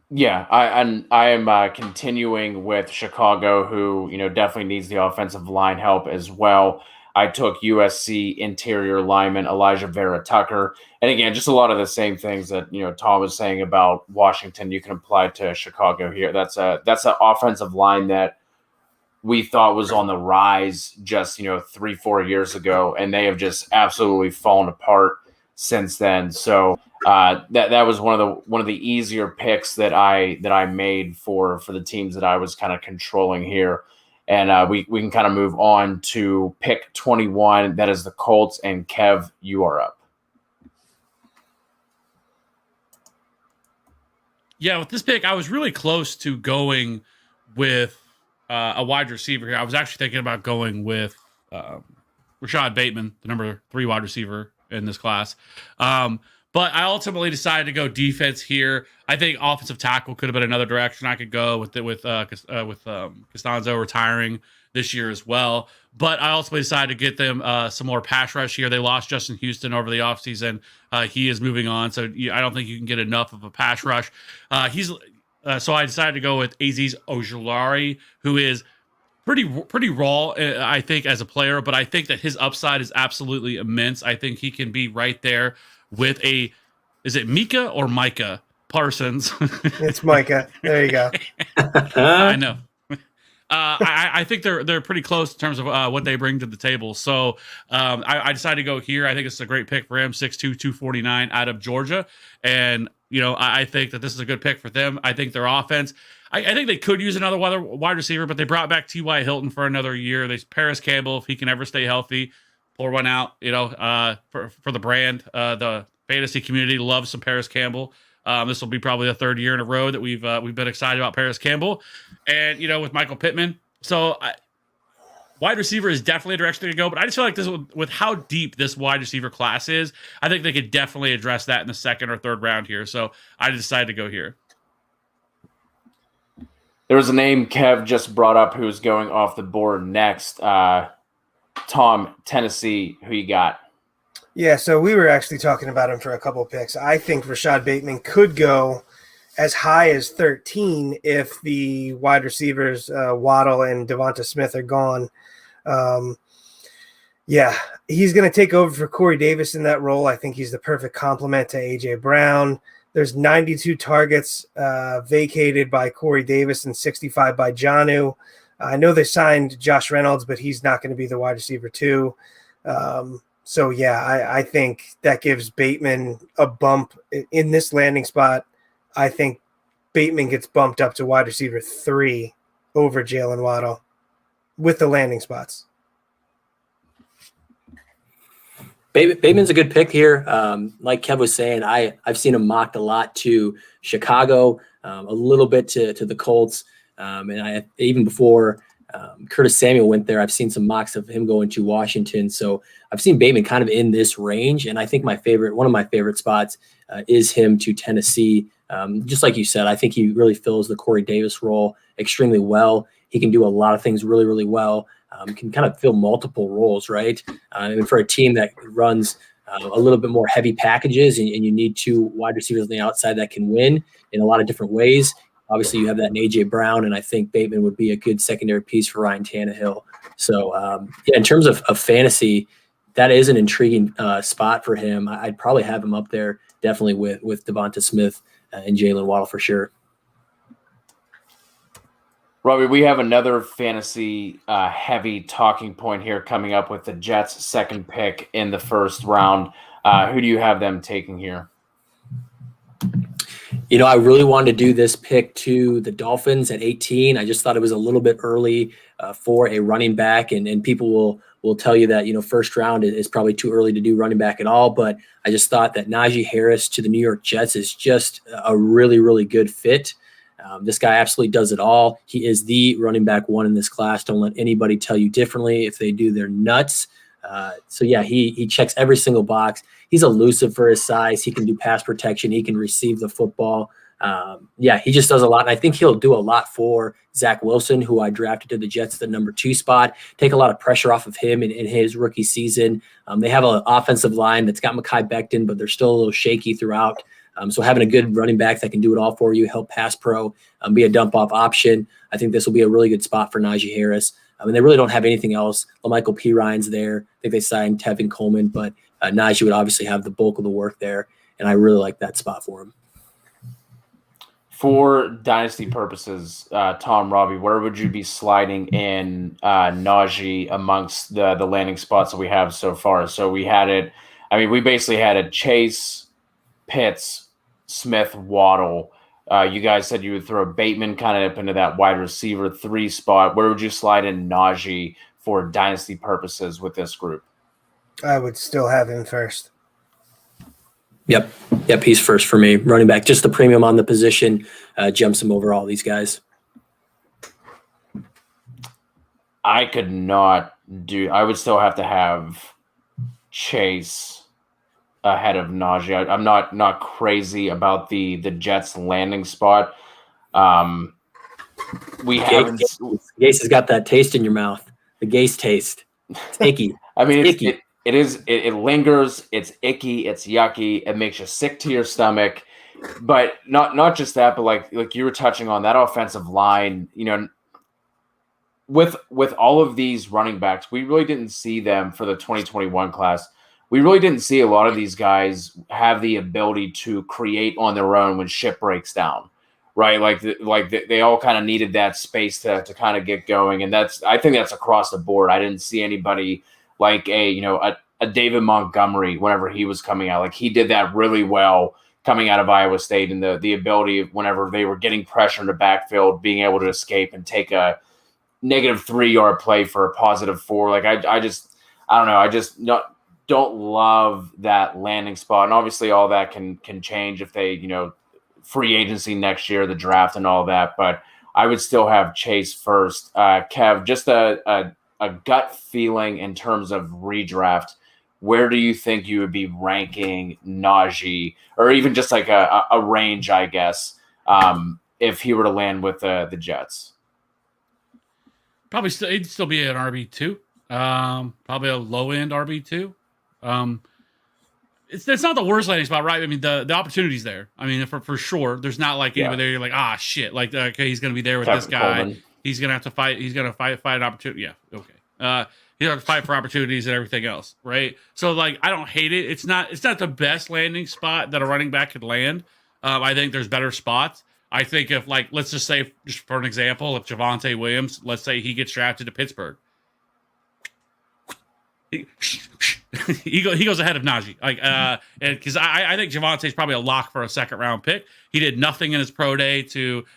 Yeah, I am continuing with Chicago, who definitely needs the offensive line help as well. I took USC interior lineman Elijah Vera Tucker, and again, just a lot of the same things that Tom was saying about Washington. You can apply to Chicago here. That's an offensive line that we thought was on the rise just 3-4 years ago, and they have just absolutely fallen apart since then. So that was one of the easier picks that I made for the teams that I was kind of controlling here. And we can kind of move on to pick 21. That is the Colts, and Kev, you are up. Yeah, with this pick, I was really close to going with a wide receiver here. I was actually thinking about going with Rashad Bateman, the number 3 wide receiver in this class. But I ultimately decided to go defense here. I think offensive tackle could have been another direction I could go with Costanzo retiring this year as well. But I ultimately decided to get them some more pass rush here. They lost Justin Houston over the offseason. He is moving on, so I don't think you can get enough of a pass rush. So I decided to go with Aziz Ojulari, who is pretty raw, I think, as a player, but I think that his upside is absolutely immense. I think he can be right there with is it Micah or Micah Parsons? It's Micah. There you go. I know. I think they're pretty close in terms of what they bring to the table. So I decided to go here. I think it's a great pick for him, 6'2", 249 out of Georgia. And, I think that this is a good pick for them. I think their offense, I think they could use another wide receiver, but they brought back T.Y. Hilton for another year. There's Paris Campbell, if he can ever stay healthy, pour one out, for the brand. The fantasy community loves some Paris Campbell. This will be probably the 3rd year in a row that we've been excited about Paris Campbell, and with Michael Pittman. So wide receiver is definitely a direction to go, but I just feel like this, with how deep this wide receiver class is, I think they could definitely address that in the 2nd or 3rd round here. So I decided to go here. There was a name Kev just brought up who's going off the board next. Tom, Tennessee, who you got? Yeah, so we were actually talking about him for a couple of picks. I think Rashad Bateman could go as high as 13 if the wide receivers Waddle and Devonta Smith are gone. Um, yeah, he's going to take over for Corey Davis in that role. I think he's the perfect complement to A.J. Brown. There's 92 targets vacated by Corey Davis and 65 by Jonnu. I know they signed Josh Reynolds, but he's not going to be the wide receiver too. So, yeah, I think that gives Bateman a bump in this landing spot. I think Bateman gets bumped up to wide receiver 3 over Jalen Waddle with the landing spots. Bateman's a good pick here. Like Kev was saying, I've seen him mocked a lot to Chicago, a little bit to the Colts. And I even before Curtis Samuel went there, I've seen some mocks of him going to Washington. So I've seen Bateman kind of in this range. And I think one of my favorite spots is him to Tennessee. Just like you said, I think he really fills the Corey Davis role extremely well. He can do a lot of things really, really well. Can kind of fill multiple roles, right? And for a team that runs a little bit more heavy packages and you need 2 wide receivers on the outside that can win in a lot of different ways, obviously you have that in A.J. Brown, and I think Bateman would be a good secondary piece for Ryan Tannehill. So, in terms of fantasy, that is an intriguing spot for him. I'd probably have him up there definitely with Devonta Smith and Jalen Waddle for sure. Robbie, we have another fantasy heavy talking point here coming up with the Jets' second pick in the first round. Who do you have them taking here? I really wanted to do this pick to the Dolphins at 18. I just thought it was a little bit early for a running back, and people will tell you that, first round is probably too early to do running back at all. But I just thought that Najee Harris to the New York Jets is just a really, really good fit. This guy absolutely does it all. He is the running back 1 in this class. Don't let anybody tell you differently. If they do, they're nuts. So yeah, he checks every single box. He's elusive for his size. He can do pass protection. He can receive the football. He just does a lot. And I think he'll do a lot for Zach Wilson, who I drafted to the Jets, the number 2 spot, take a lot of pressure off of him in his rookie season. They have an offensive line that's got Mekhi Becton, but they're still a little shaky throughout. So having a good running back that can do it all for you, help pass pro, be a dump off option. I think this will be a really good spot for Najee Harris. They really don't have anything else. LaMichael Pirines there. I think they signed Tevin Coleman, but Najee would obviously have the bulk of the work there. And I really like that spot for him. For dynasty purposes, Tom, Robbie, where would you be sliding in Najee amongst the landing spots that we have so far? So we had it. We basically had a Chase, Pitts, Smith, Waddle. You guys said you would throw Bateman kind of up into that wide receiver 3 spot. Where would you slide in Najee for dynasty purposes with this group? I would still have him first. Yep, he's first for me. Running back, just the premium on the position jumps him over all these guys. I would still have to have Chase ahead of Najee. I'm not crazy about the Jets landing spot. Gase has got that taste in your mouth. The Gase taste. It's icky. It's icky. It lingers. It's icky. It's yucky. It makes you sick to your stomach. But not just that, but like you were touching on that offensive line. With all of these running backs, we really didn't see them for the 2021 class. We really didn't see a lot of these guys have the ability to create on their own when shit breaks down, right? They all kind of needed that space to kind of get going, and I think that's across the board. I didn't see anybody like a David Montgomery whenever he was coming out. Like, he did that really well coming out of Iowa State, and the ability of whenever they were getting pressure in the backfield, being able to escape and take a negative 3-yard play for a positive 4. Like, I don't know. I just don't love that landing spot. And obviously all that can change if they, free agency next year, the draft and all that. But I would still have Chase first. Kev, just a gut feeling in terms of redraft. Where do you think you would be ranking Najee, or even just like a range, I guess, if he were to land with the Jets? Probably he'd still be an RB2. Probably a low end RB2. it's not the worst landing spot, right? I mean, the opportunity's there. I mean, for sure, there's not like anybody there. You're like, ah, shit. Like, okay, he's gonna be there with Kevin this guy. Coleman. He's gonna have to fight. He's gonna fight an opportunity. Yeah, okay. He's gonna fight for opportunities and everything else, right? So like, I don't hate it. It's not the best landing spot that a running back could land. I think there's better spots. I think if like, let's just say, just for an example, if Javonte Williams, let's say he gets drafted to Pittsburgh. He goes ahead of Najee, like, because I think Javonte's probably a lock for a second round pick. He did nothing in his pro day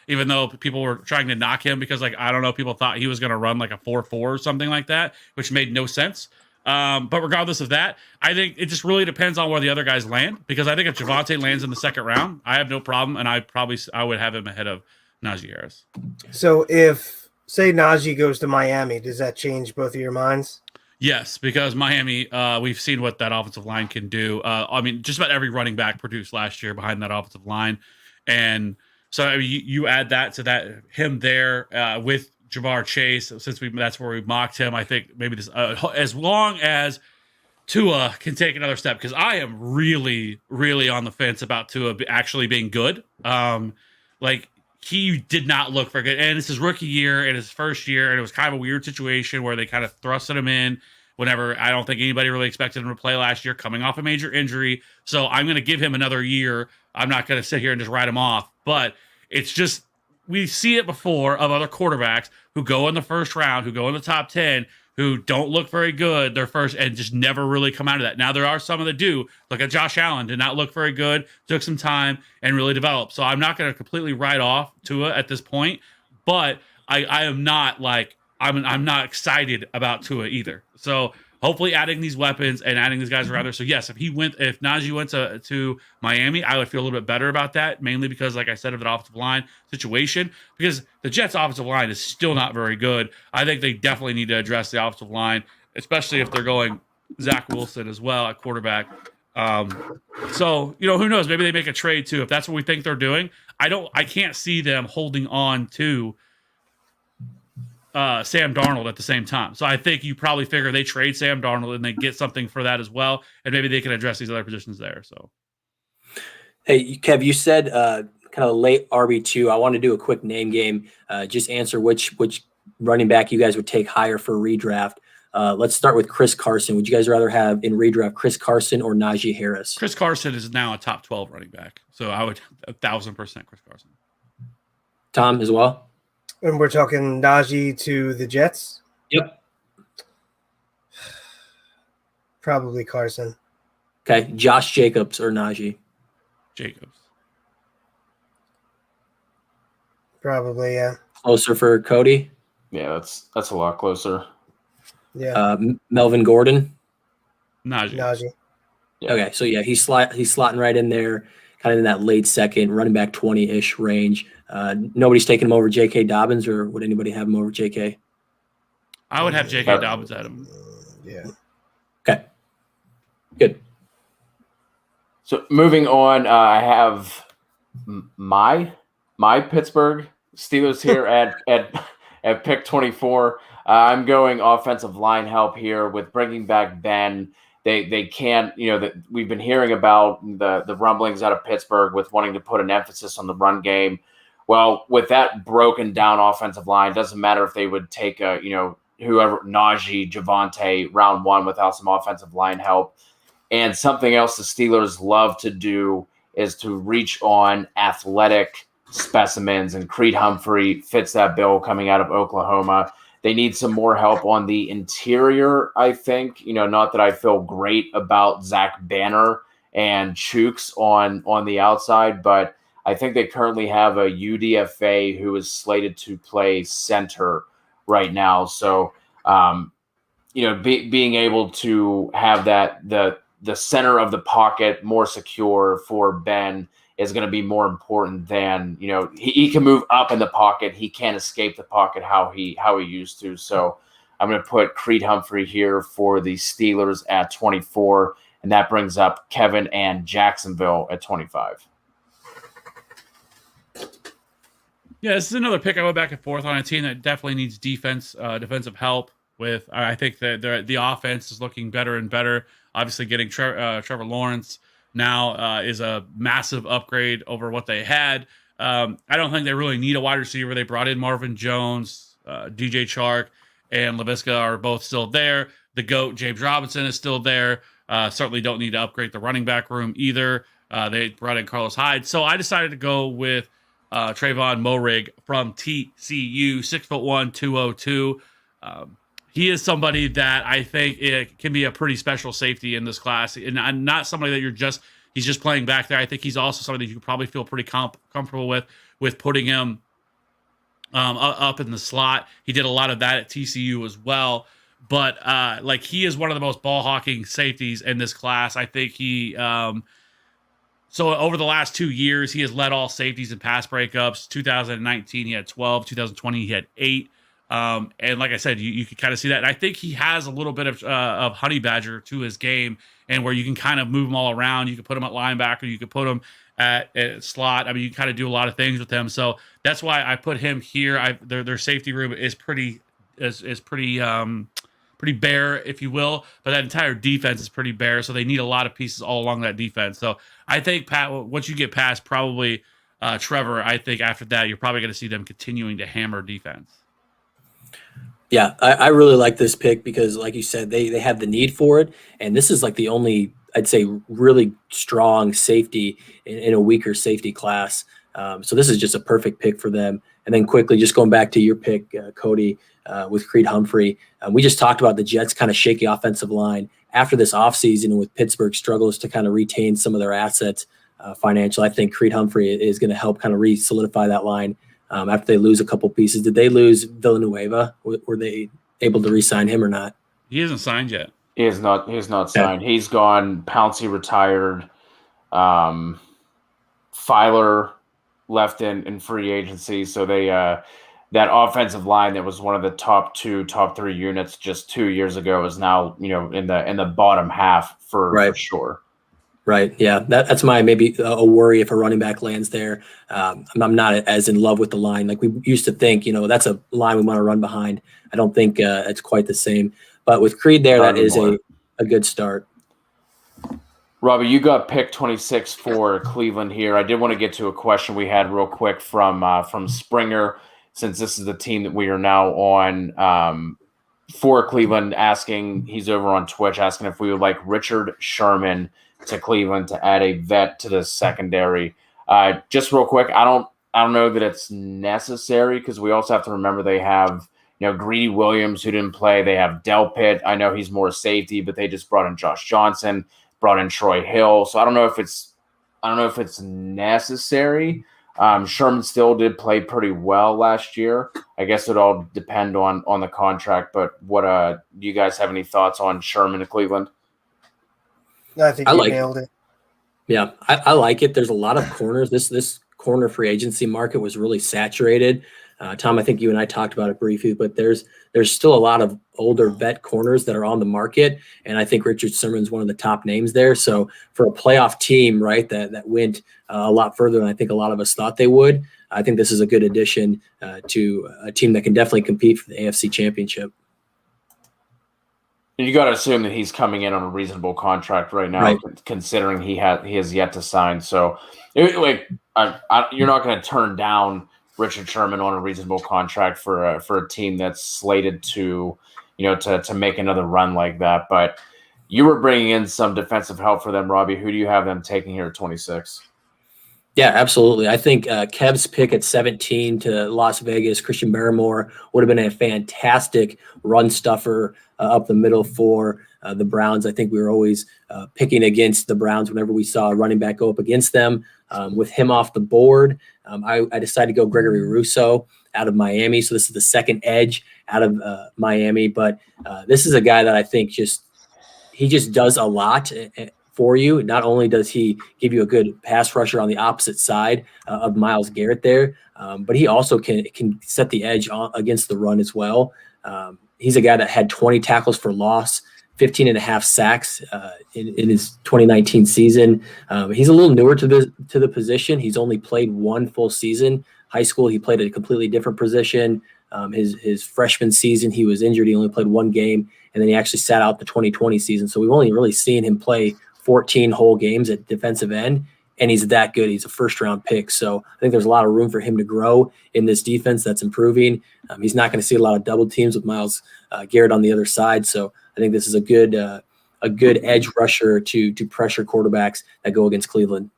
even though people were trying to knock him because, like, I don't know, people thought he was going to run like a 4.4 or something like that, which made no sense. But regardless of that, I think it just really depends on where the other guys land, because I think if Javonte lands in the second round, I have no problem, and I would have him ahead of Najee Harris. So if, say, Najee goes to Miami, does that change both of your minds? Yes, because Miami, we've seen what that offensive line can do. I mean, just about every running back produced last year behind that offensive line. And so I mean, you add that to that, him there with Jamar Chase, since that's where we mocked him. I think maybe this, as long as Tua can take another step, because I am really, really on the fence about Tua actually being good. Like, he did not look very good. And it's his rookie year and his first year. And it was kind of a weird situation where they kind of thrusted him in whenever I don't think anybody really expected him to play last year, coming off a major injury. So I'm going to give him another year. I'm not going to sit here and just write him off. But it's just, we see it before of other quarterbacks who go in the first round, who go in the top 10, who don't look very good their first and just never really come out of that. Now, there are some that do. Look at Josh Allen, did not look very good, took some time and really developed. So I'm not going to completely write off Tua at this point, but I am not like, I'm not excited about Tua either. So hopefully adding these weapons and adding these guys around there. So yes, if Najee went to Miami, I would feel a little bit better about that, mainly because, like I said, of the offensive line situation, because the Jets' offensive line is still not very good. I think they definitely need to address the offensive line, especially if they're going Zach Wilson as well at quarterback. So, who knows? Maybe they make a trade too. If that's what we think they're doing, I can't see them holding on to Sam Darnold at the same time. So I think you probably figure they trade Sam Darnold and they get something for that as well, and maybe they can address these other positions there. So, hey, Kev, you said kind of late RB2. I want to do a quick name game. Just answer which running back you guys would take higher for redraft. Let's start with Chris Carson. Would you guys rather have in redraft Chris Carson or Najee Harris? Chris Carson is now a top 12 running back, so I would 1,000% Chris Carson. Tom as well. And we're talking Najee to the Jets? Yep. Probably Carson. Okay. Josh Jacobs or Najee? Jacobs. Probably, yeah. Closer for Cody? Yeah, that's a lot closer. Yeah. Melvin Gordon? Najee. Yeah. Okay, so yeah, he's slotting right in there, kind of in that late second, running back 20-ish range. Nobody's taking him over J.K. Dobbins, or would anybody have him over J.K.? I would have J.K. Dobbins at him. Yeah. Okay. Good. So moving on, I have my Pittsburgh Steelers here at pick 24. I'm going offensive line help here with bringing back Ben. They can't, that we've been hearing about the rumblings out of Pittsburgh with wanting to put an emphasis on the run game. Well, with that broken down offensive line, doesn't matter if they would take whoever, Najee, Javonte, round one without some offensive line help. And something else the Steelers love to do is to reach on athletic specimens, and Creed Humphrey fits that bill coming out of Oklahoma. They need some more help on the interior, I think. Not that I feel great about Zach Banner and Chooks on the outside, but I think they currently have a UDFA who is slated to play center right now. So, being able to have the center of the pocket more secure for Ben is going to be more important than, he can move up in the pocket. He can't escape the pocket how he used to. So I'm going to put Creed Humphrey here for the Steelers at 24. And that brings up Kevin and Jacksonville at 25. Yeah, this is another pick I went back and forth on a team that definitely needs defensive help with. I think that the offense is looking better and better. Obviously, getting Trevor Lawrence now is a massive upgrade over what they had. I don't think they really need a wide receiver. They brought in Marvin Jones, DJ Chark, and Laviska are both still there. The GOAT, James Robinson, is still there. Certainly don't need to upgrade the running back room either. They brought in Carlos Hyde. So I decided to go with Trayvon Moehrig from TCU, 6'1", 202. He is somebody that I think it can be a pretty special safety in this class, and not somebody that he's just playing back there. I think he's also somebody that you could probably feel pretty comfortable with putting him up in the slot. He did a lot of that at TCU as well. But like, he is one of the most ball hawking safeties in this class. I think he so over the last 2 years, he has led all safeties in pass breakups. 2019, he had 12. 2020, he had 8. And like I said, you can kind of see that. And I think he has a little bit of honey badger to his game, and where you can kind of move him all around. You can put him at linebacker. You can put him at slot. I mean, you kind of do a lot of things with him. So that's why I put him here. Their safety room is pretty bare, if you will, but that entire defense is pretty bare. So they need a lot of pieces all along that defense. So I think, Pat, once you get past probably Trevor, I think after that, you're probably going to see them continuing to hammer defense. Yeah, I really like this pick because, like you said, they have the need for it. And this is like the only, I'd say, really strong safety in a weaker safety class. So this is just a perfect pick for them. And then quickly, just going back to your pick, Cody, with Creed Humphrey. We just talked about the Jets' kind of shaky offensive line. After this offseason, with Pittsburgh struggles to kind of retain some of their assets financial, I think Creed Humphrey is going to help kind of re-solidify that line. After they lose a couple pieces. Did they lose Villanueva? Were they able to re-sign him or not? He hasn't signed yet. He is not signed. Yeah. He's gone. Pouncey retired. Filer left in free agency. So they that offensive line that was one of the top 3 units just 2 years ago is now, in the bottom half for sure. Right. Yeah. That's my maybe a worry if a running back lands there. I'm not as in love with the line. Like we used to think, that's a line we want to run behind. I don't think it's quite the same. But with Creed there, that is a good start. Robbie, you got pick 26 for Cleveland here. I did want to get to a question we had real quick from Springer, since this is the team that we are now on for Cleveland, asking, he's over on Twitch, asking if we would like Richard Sherman to Cleveland to add a vet to the secondary. Just real quick, I don't know that it's necessary, because we also have to remember they have Greedy Williams, who didn't play. They have Delpit. I know he's more safety, but they just brought in Josh Johnson, brought in Troy Hill. So I don't know if it's necessary. Sherman still did play pretty well last year. I guess it all depend on the contract. But what do you guys have any thoughts on Sherman to Cleveland? I think you nailed it. Yeah, I like it. There's a lot of corners. This corner free agency market was really saturated. Tom, I think you and I talked about it briefly, but there's still a lot of older vet corners that are on the market, and I think Richard Sherman's one of the top names there. So for a playoff team, right, that went a lot further than I think a lot of us thought they would, I think this is a good addition to a team that can definitely compete for the AFC Championship. You got to assume that he's coming in on a reasonable contract right now, considering he has yet to sign. So, you're not going to turn down Richard Sherman on a reasonable contract for a team that's slated to make another run like that. But you were bringing in some defensive help for them, Robbie. Who do you have them taking here at 26? Yeah, absolutely. I think Kev's pick at 17 to Las Vegas, Christian Barrymore, would have been a fantastic run stuffer up the middle for the Browns. I think we were always picking against the Browns whenever we saw a running back go up against them. With him off the board, I decided to go Gregory Rousseau out of Miami. So this is the second edge out of Miami. But this is a guy that I think he just does a lot for you. Not only does he give you a good pass rusher on the opposite side of Myles Garrett there, but he also can set the edge against the run as well. He's a guy that had 20 tackles for loss, 15 and a half sacks in his 2019 season. He's a little newer to the position. He's only played one full season. High school, he played a completely different position. His freshman season, he was injured. He only played one game. and then he actually sat out the 2020 season. So we've only really seen him play 14 whole games at defensive end, and he's that good. He's a first-round pick. So I think there's a lot of room for him to grow in this defense that's improving. He's not going to see a lot of double teams with Myles Garrett on the other side. So I think this is a good edge rusher to pressure quarterbacks that go against Cleveland.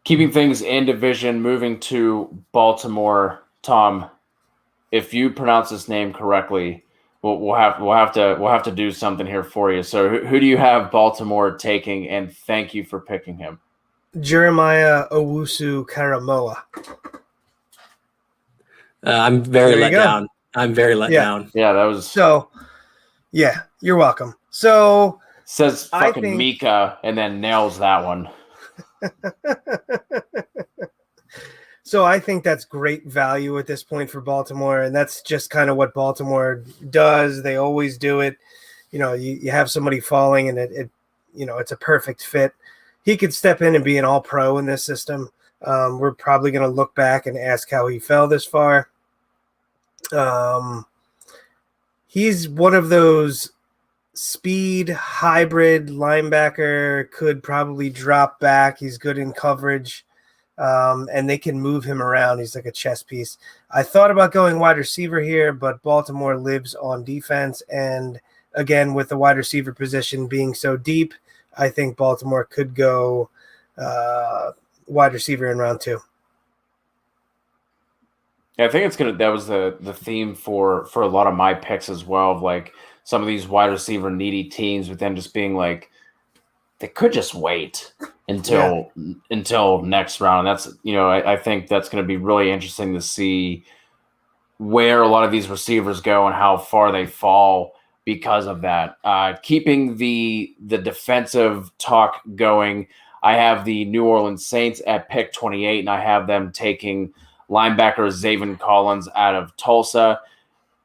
Keeping things in division, moving to Baltimore. Tom, if you pronounce this name correctly, we'll have to do something here for you. So who do you have Baltimore taking? And thank you for picking him. Jeremiah Owusu-Karamoah. I'm very There you let go. down. I'm very let down. Yeah, that was So, yeah, you're welcome. So says I fucking think- Mika and then nails that one. So I think that's great value at this point for Baltimore, and that's just kind of what Baltimore does. They always do it. You know, you have somebody falling, and it it's a perfect fit. He could step in and be an all-pro in this system. We're probably going to look back and ask how he fell this far. He's one of those speed hybrid linebacker, could probably drop back. He's good in coverage. And they can move him around. He's like a chess piece. I thought about going wide receiver here, but Baltimore lives on defense. And again, with the wide receiver position being so deep, I think Baltimore could go wide receiver in round 2. Yeah, I think that was the theme for a lot of my picks as well, of like some of these wide receiver needy teams, with them just being like, they could just wait until next round. That's, I think that's going to be really interesting to see where a lot of these receivers go and how far they fall because of that. Keeping the defensive talk going, I have the New Orleans Saints at pick 28, and I have them taking linebacker Zaven Collins out of Tulsa.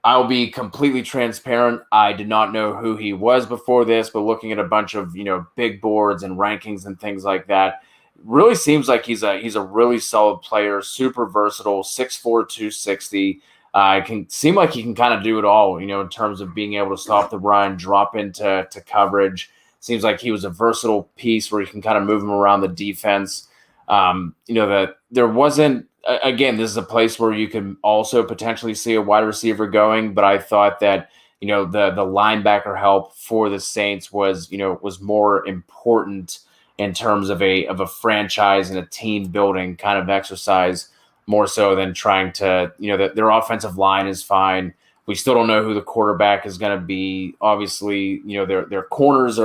I'll be completely transparent. I did not know who he was before this, but looking at a bunch of, big boards and rankings and things like that, really seems like he's a really solid player, super versatile, 6'4", 260. It can seem like he can kind of do it all, in terms of being able to stop the run, drop into coverage. Seems like he was a versatile piece where you can kind of move him around the defense. That there wasn't, again, this is a place where you can also potentially see a wide receiver going, but I thought that, the linebacker help for the Saints was more important in terms of a franchise and a team building kind of exercise, more so than trying to, that their offensive line is fine. We still don't know who the quarterback is going to be. Obviously, their corners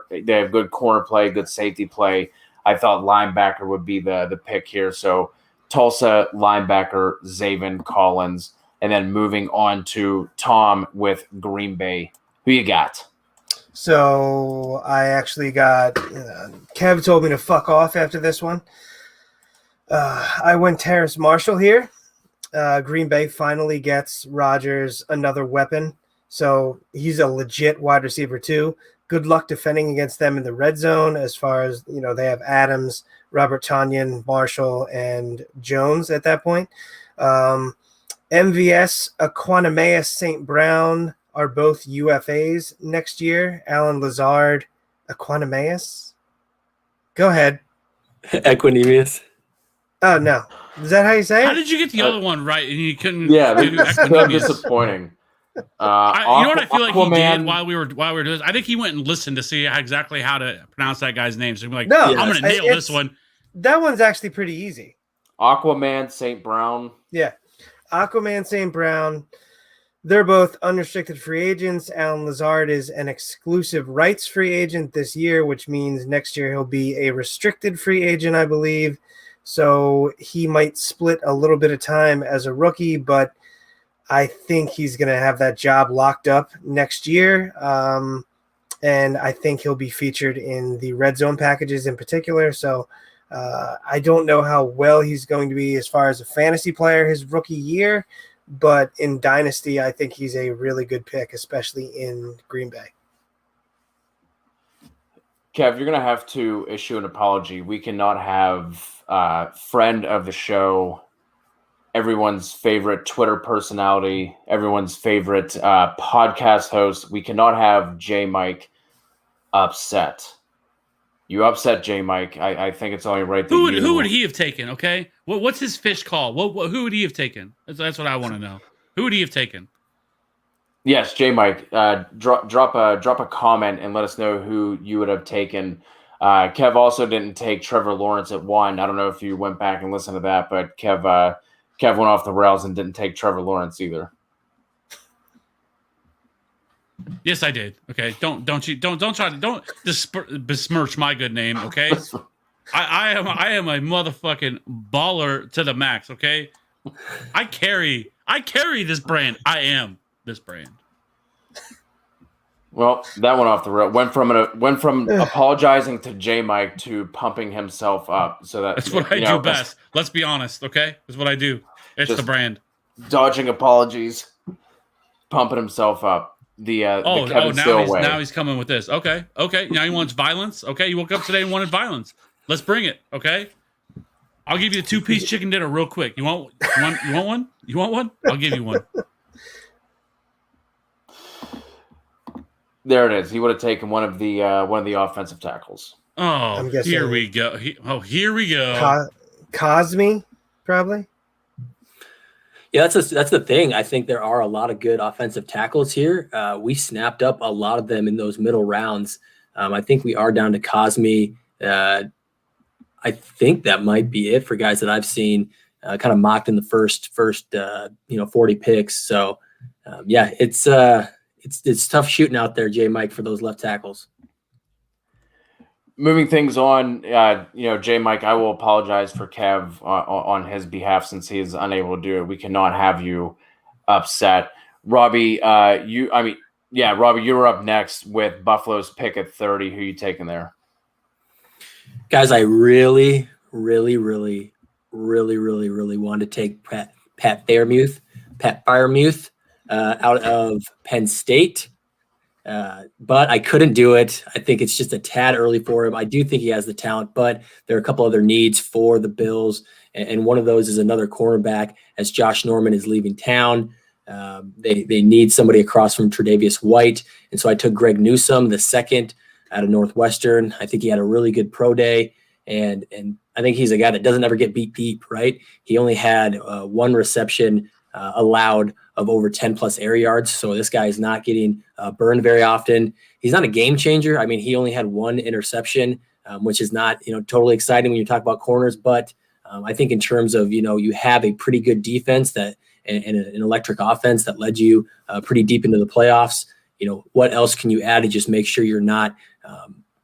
they have good corner play, good safety play. I thought linebacker would be the pick here. So Tulsa linebacker Zaven Collins, and then moving on to Tom with Green Bay. Who you got? So I actually got Kev told me to fuck off after this one. I went Terrace Marshall here. Green Bay finally gets Rodgers another weapon. So he's a legit wide receiver too. Good luck defending against them in the red zone, as far as, they have Adams, Robert Tonyan, Marshall, and Jones at that point. MVS, Equanimeous St. Brown are both UFAs next year. Alan Lazard, Equanimeous. Go ahead. Equanimous. Oh, no. Is that how you say How it? did you get the other one right and you couldn't Yeah, do that's so Equanimous? disappointing. You know what I feel like he Aquaman- did while we were doing this? I think he went and listened to see exactly how to pronounce that guy's name. So he'd be like, No, I'm going to nail it's- this one. That one's actually pretty easy. Aquaman St. Brown. Yeah. Aquaman St. Brown. They're both unrestricted free agents. Alan Lazard is an exclusive rights free agent this year, which means next year he'll be a restricted free agent, I believe. So he might split a little bit of time as a rookie, but I think he's going to have that job locked up next year. And I think he'll be featured in the red zone packages in particular. So I don't know how well he's going to be as far as a fantasy player his rookie year, but in Dynasty, I think he's a really good pick, especially in Green Bay. Kev, you're going to have to issue an apology. We cannot have friend of the show everyone's favorite Twitter personality, everyone's favorite podcast host. We cannot have J Mike upset. You upset J Mike. I think it's only right that Who would he have taken? Okay, what's his fish call? Who would he have taken? That's what I want to know. Who would he have taken? Yes, J Mike. Drop a comment and let us know who you would have taken. Kev also didn't take Trevor Lawrence at 1. I don't know if you went back and listened to that, but Kev went off the rails and didn't take Trevor Lawrence either. Yes, I did. Okay, don't besmirch my good name. Okay, I am a motherfucking baller to the max. Okay, I carry this brand. I am this brand. Well, that went off the rail. Went from apologizing to J Mike to pumping himself up. So that's what I do best. Let's be honest. Okay, that's what I do. It's the brand. Dodging apologies, pumping himself up. The Kevin Steele way. Now he's coming with this. Okay. Now he wants violence. Okay, you woke up today and wanted violence. Let's bring it. Okay. I'll give you a 2-piece chicken dinner real quick. You want one? You want one? I'll give you one. There it is. He would have taken one of the offensive tackles. Oh, here we go. Here we go. Cosme, probably. Yeah, that's the thing. I think there are a lot of good offensive tackles here. We snapped up a lot of them in those middle rounds. I think we are down to Cosme. I think that might be it for guys that I've seen kind of mocked in the first 40 picks. So yeah, it's tough shooting out there, J Mike, for those left tackles. Moving things on, J Mike, I will apologize for Kev on his behalf since he is unable to do it. We cannot have you upset. Robbie, Robbie, you were up next with Buffalo's pick at 30. Who you taking there? Guys, I really, really, really, really, really, really wanted to take Pat Freiermuth out of Penn State. But I couldn't do it. I think it's just a tad early for him. I do think he has the talent, but there are a couple other needs for the Bills. And one of those is another cornerback as Josh Norman is leaving town. They need somebody across from Tre'Davious White. And so I took Greg Newsome, the second out of Northwestern. I think he had a really good pro day. And I think he's a guy that doesn't ever get beat deep, right? He only had one reception allowed of over 10 plus air yards. So this guy is not getting burned very often. He's not a game changer. I mean, he only had one interception, which is not, totally exciting when you talk about corners. But I think in terms of, you have a pretty good defense and an electric offense that led you pretty deep into the playoffs. What else can you add to just make sure you're not,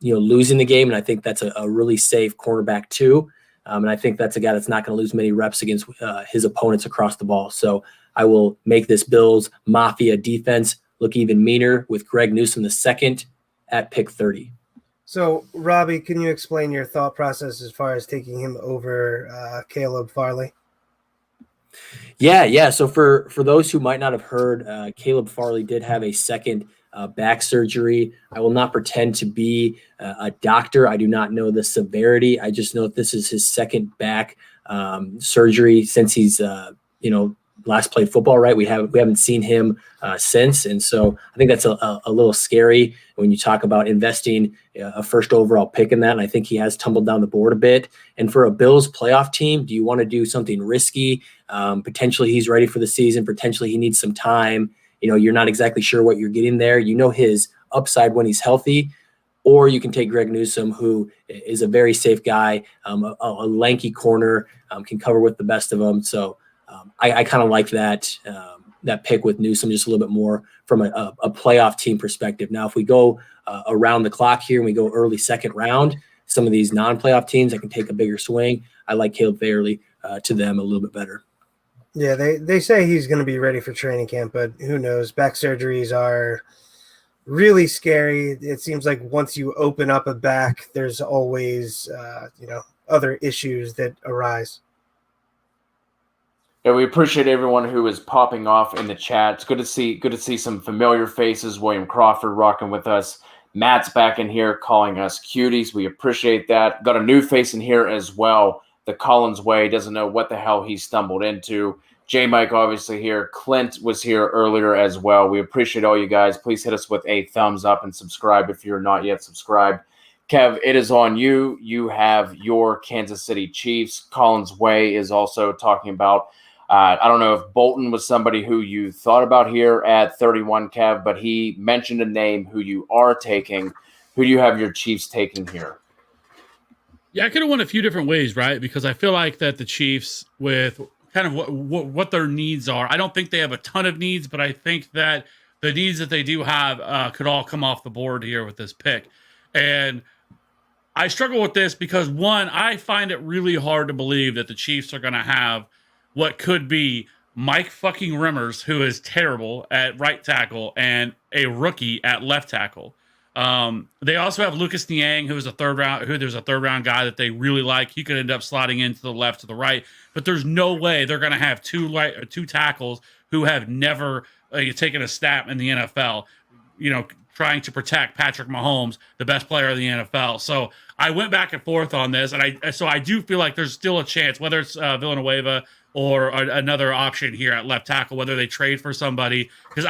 losing the game? And I think that's a really safe cornerback too. And I think that's a guy that's not going to lose many reps against his opponents across the ball. So I will make this Bills Mafia defense look even meaner with Greg Newsome II at pick 30. So, Robbie, can you explain your thought process as far as taking him over Caleb Farley? Yeah. So for those who might not have heard, Caleb Farley did have a second back surgery. I will not pretend to be a doctor. I do not know the severity. I just know that this is his second back surgery since he's, last played football, right? We haven't seen him since. And so I think that's a little scary when you talk about investing a first overall pick in that. And I think he has tumbled down the board a bit. And for a Bills playoff team, do you want to do something risky? Potentially he's ready for the season. Potentially he needs some time. You're not exactly sure what you're getting there. His upside when he's healthy. Or you can take Greg Newsome, who is a very safe guy, a lanky corner, can cover with the best of them. So I kind of like that pick with Newsome just a little bit more from a playoff team perspective. Now, if we go around the clock here and we go early second round, some of these non-playoff teams that can take a bigger swing, I like Caleb Farley to them a little bit better. Yeah, they say he's going to be ready for training camp, but who knows? Back surgeries are really scary. It seems like once you open up a back, there's always other issues that arise. Yeah, we appreciate everyone who is popping off in the chat. It's good to see some familiar faces. William Crawford rocking with us. Matt's back in here calling us cuties. We appreciate that. Got a new face in here as well. The Collins Way doesn't know what the hell he stumbled into. J Mike obviously here. Clint was here earlier as well. We appreciate all you guys. Please hit us with a thumbs up and subscribe if you're not yet subscribed. Kev, it is on you. You have your Kansas City Chiefs. Collins Way is also talking about, I don't know if Bolton was somebody who you thought about here at 31, Kev, but he mentioned a name who you are taking. Who do you have your Chiefs taking here? Yeah, I could have went a few different ways, right? Because I feel like that the Chiefs, with kind of what their needs are, I don't think they have a ton of needs, but I think that the needs that they do have could all come off the board here with this pick. And I struggle with this because, one, I find it really hard to believe that the Chiefs are going to have what could be Mike fucking Rimmers, who is terrible at right tackle, and a rookie at left tackle. They also have Lucas Niang, there's a third round guy that they really like. He could end up slotting into the left to the right, but there's no way they're going to have two tackles who have never taken a snap in the NFL, trying to protect Patrick Mahomes, the best player of the NFL. So I went back and forth on this, and I do feel like there's still a chance, whether it's Villanueva or another option here at left tackle, whether they trade for somebody, because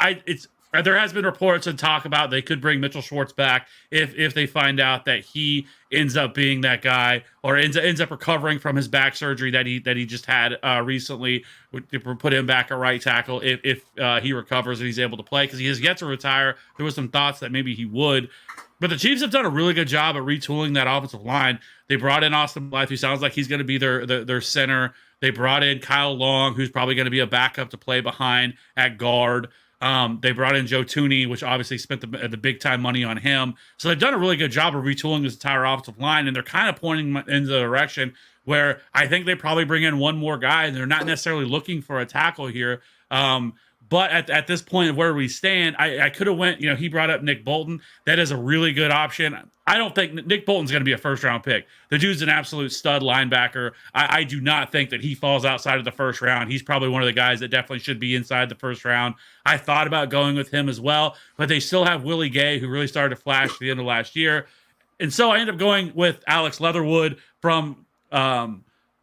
there has been reports and talk about they could bring Mitchell Schwartz back if they find out that he ends up being that guy, or ends up recovering from his back surgery that he just had recently. Put him back at right tackle if he recovers and he's able to play, because he has yet to retire. There was some thoughts that maybe he would. But the Chiefs have done a really good job at retooling that offensive line. They brought in Austin Blythe, who sounds like he's going to be their center. They brought in Kyle Long, who's probably going to be a backup to play behind at guard. They brought in Joe Thuney, which obviously spent the big time money on him. So they've done a really good job of retooling this entire offensive line, and they're kind of pointing in the direction where I think they probably bring in one more guy, and they're not necessarily looking for a tackle here. But at this point of where we stand, I could have went, he brought up Nick Bolton. That is a really good option. I don't think Nick Bolton's going to be a first-round pick. The dude's an absolute stud linebacker. I do not think that he falls outside of the first round. He's probably one of the guys that definitely should be inside the first round. I thought about going with him as well, but they still have Willie Gay, who really started to flash at the end of last year. And so I ended up going with Alex Leatherwood from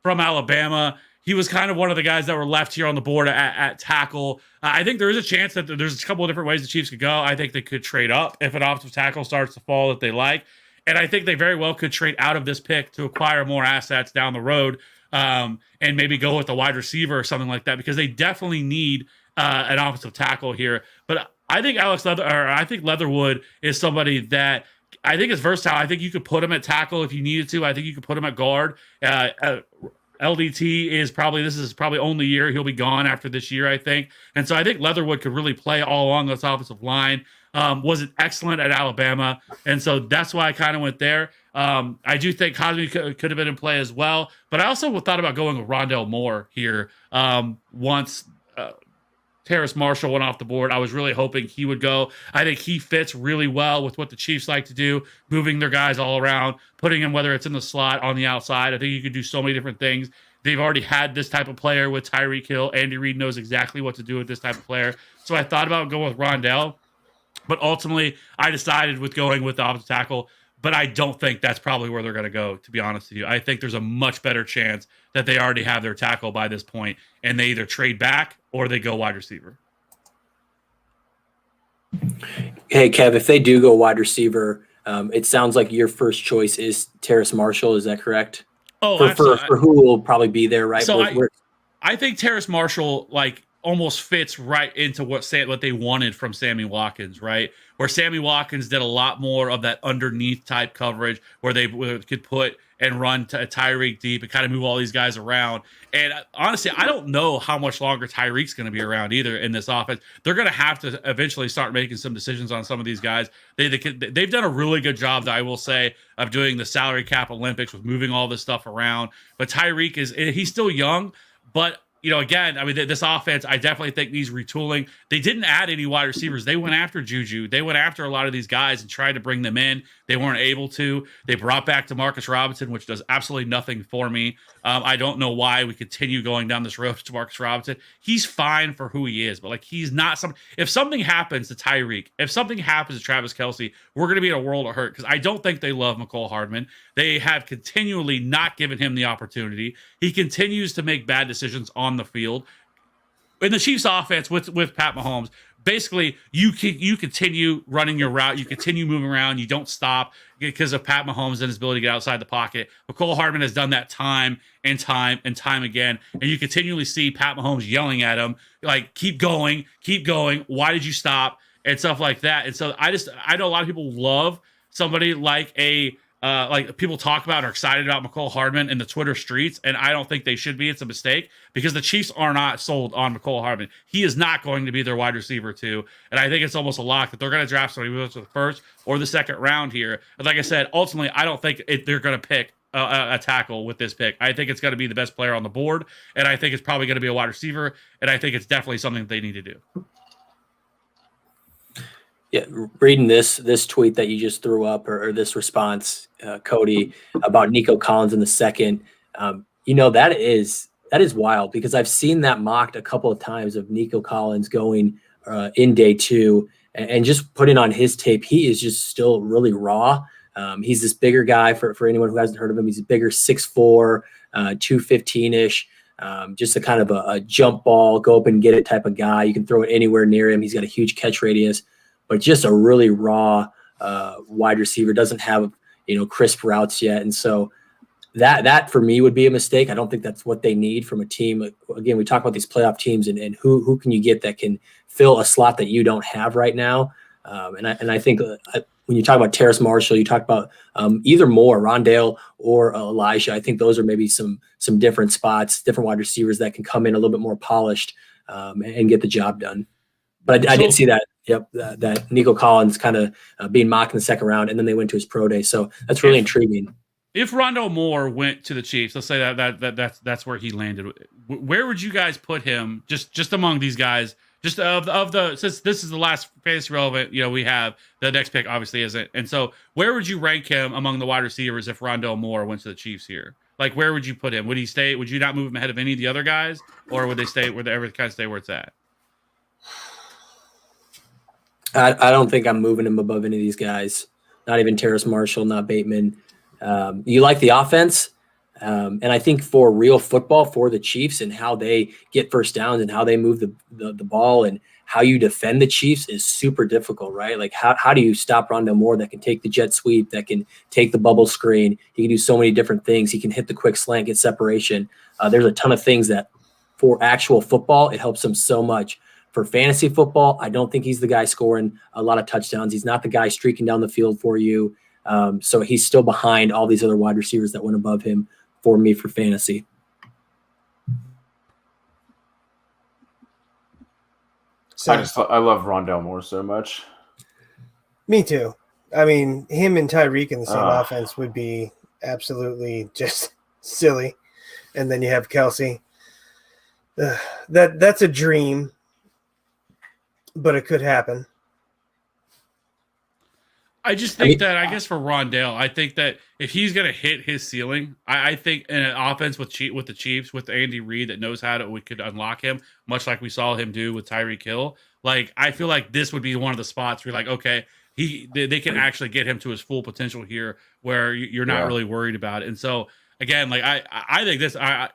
Alabama. He was kind of one of the guys that were left here on the board at tackle. I think there is a chance that there's a couple of different ways the Chiefs could go. I think they could trade up if an offensive tackle starts to fall that they like. And I think they very well could trade out of this pick to acquire more assets down the road, and maybe go with a wide receiver or something like that, because they definitely need an offensive tackle here. But I think Leatherwood is somebody that I think is versatile. I think you could put him at tackle if you needed to. I think you could put him at guard. LDT is probably only year. He'll be gone after this year, I think. And so I think Leatherwood could really play all along this offensive line. Was excellent at Alabama. And so that's why I kind of went there. I do think Cosme could have been in play as well. But I also thought about going with Rondell Moore here once Terrace Marshall went off the board. I was really hoping he would go. I think he fits really well with what the Chiefs like to do, moving their guys all around, putting him, whether it's in the slot, on the outside. I think you could do so many different things. They've already had this type of player with Tyreek Hill. Andy Reid knows exactly what to do with this type of player. So I thought about going with Rondell, but ultimately I decided with going with the offensive tackle. But I don't think that's probably where they're going to go, to be honest with you. I think there's a much better chance that they already have their tackle by this point, and they either trade back or they go wide receiver. Hey, Kev, if they do go wide receiver, it sounds like your first choice is Terrace Marshall. Is that correct? Oh, for who will probably be there, right? So I think Terrace Marshall almost fits right into what they wanted from Sammy Watkins, right? Where Sammy Watkins did a lot more of that underneath type coverage, where they could put and run to Tyreek deep and kind of move all these guys around. And honestly, I don't know how much longer Tyreek's going to be around either in this offense. They're going to have to eventually start making some decisions on some of these guys. They've done a really good job, I will say, of doing the salary cap Olympics with moving all this stuff around. But Tyreek he's still young, but again, this offense, I definitely think needs retooling. They didn't add any wide receivers. They went after Juju. They went after a lot of these guys and tried to bring them in. They weren't able to. They brought back DeMarcus Robinson, which does absolutely nothing for me. I don't know why we continue going down this road to DeMarcus Robinson. He's fine for who he is, but he's not something. If something happens to Tyreek, if something happens to Travis Kelce, we're going to be in a world of hurt, because I don't think they love Mecole Hardman. They have continually not given him the opportunity. He continues to make bad decisions on the field. in the Chiefs offense with Pat Mahomes, basically you continue running your route, you continue moving around, you don't stop because of Pat Mahomes and his ability to get outside the pocket. Mecole Hardman has done that time and time and time again, and you continually see Pat Mahomes yelling at him like, keep going, why did you stop, and stuff like that. And so I know a lot of people love somebody like like people talk about or excited about Mecole Hardman in the Twitter streets, and I don't think they should be. It's a mistake because the Chiefs are not sold on Mecole Hardman. He is not going to be their wide receiver too, and I think it's almost a lock that they're going to draft somebody who goes to the first or the second round here. And like I said, ultimately, I don't think they're going to pick a tackle with this pick. I think it's going to be the best player on the board, and I think it's probably going to be a wide receiver, and I think it's definitely something that they need to do. Yeah, reading this tweet that you just threw up, or this response, Cody, about Nico Collins in the second, that is wild, because I've seen that mocked a couple of times of Nico Collins going in day 2 and just putting on his tape. He is just still really raw. He's this bigger guy for anyone who hasn't heard of him. He's a bigger 6'4", 215-ish. Just a kind of a jump ball, go up and get it type of guy. You can throw it anywhere near him. He's got a huge catch radius, but just a really raw wide receiver. Doesn't have crisp routes yet, and so that for me would be a mistake. I don't think that's what they need from a team. Again, we talk about these playoff teams and who can you get that can fill a slot that you don't have right now. And I think when you talk about Terrace Marshall, you talk about either more Rondale or Elijah. I think those are maybe some different spots, different wide receivers that can come in a little bit more polished and get the job done. But I did see that. Yep, that Nico Collins kind of being mocked in the second round, and then they went to his pro day. So that's really intriguing. If Rondale Moore went to the Chiefs, let's say that's where he landed. Where would you guys put him? Just among these guys, just of the since this is the last fantasy relevant, we have the next pick obviously isn't. And so where would you rank him among the wide receivers if Rondale Moore went to the Chiefs here? Like, where would you put him? Would he stay? Would you not move him ahead of any of the other guys, or would they stay where they kind of stay where it's at? I don't think I'm moving him above any of these guys. Not even Terrace Marshall, not Bateman. You like the offense, and I think for real football, for the Chiefs and how they get first downs and how they move the ball and how you defend the Chiefs is super difficult, right? Like how do you stop Rondale Moore that can take the jet sweep, that can take the bubble screen? He can do so many different things. He can hit the quick slant, get separation. There's a ton of things that for actual football, it helps him so much. For fantasy football, I don't think he's the guy scoring a lot of touchdowns. He's not the guy streaking down the field for you. So he's still behind all these other wide receivers that went above him for me for fantasy. So, I love Rondale Moore so much. Me too. I mean, him and Tyreek in the same offense would be absolutely just silly. And then you have Kelsey. That's a dream, but it could happen. I just think that, I guess for Rondale, I think that if he's going to hit his ceiling, I think in an offense with the Chiefs, with Andy Reid that knows we could unlock him, much like we saw him do with Tyreek Hill. Like, I feel like this would be one of the spots where, like, okay, they can actually get him to his full potential here, where you're not really worried about it. And so, again, like I think this, I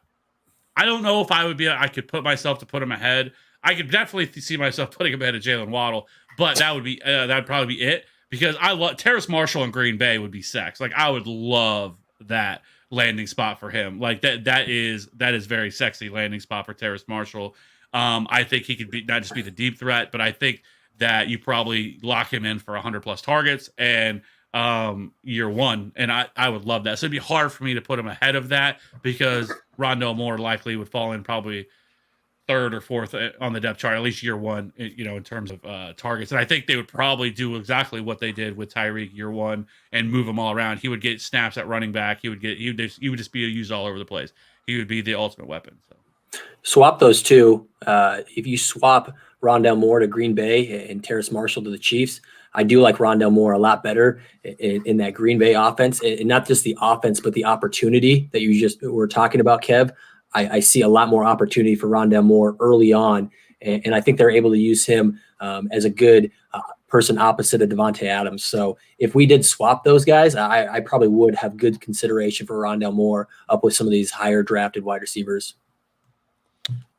don't know if I could put myself to put him ahead. I could definitely see myself putting him ahead of Jalen Waddle, but that'd probably be it. Because I love Terrace Marshall in Green Bay would be sex. Like, I would love that landing spot for him. Like that is very sexy landing spot for Terrace Marshall. I think he could not just be the deep threat, but I think that you probably lock him in for 100+ targets and year one. And I would love that. So it'd be hard for me to put him ahead of that because Rondale Moore likely would fall in probably third or fourth on the depth chart, at least year one, in terms of targets. And I think they would probably do exactly what they did with Tyreek year one and move him all around. He would get snaps at running back. He would just be used all over the place. He would be the ultimate weapon. So. Swap those two. If you swap Rondale Moore to Green Bay and Terrace Marshall to the Chiefs, I do like Rondale Moore a lot better in that Green Bay offense, and not just the offense, but the opportunity that you just were talking about, Kev. I see a lot more opportunity for Rondale Moore early on, and I think they're able to use him as a good person opposite of Davante Adams. So if we did swap those guys, I probably would have good consideration for Rondale Moore up with some of these higher drafted wide receivers.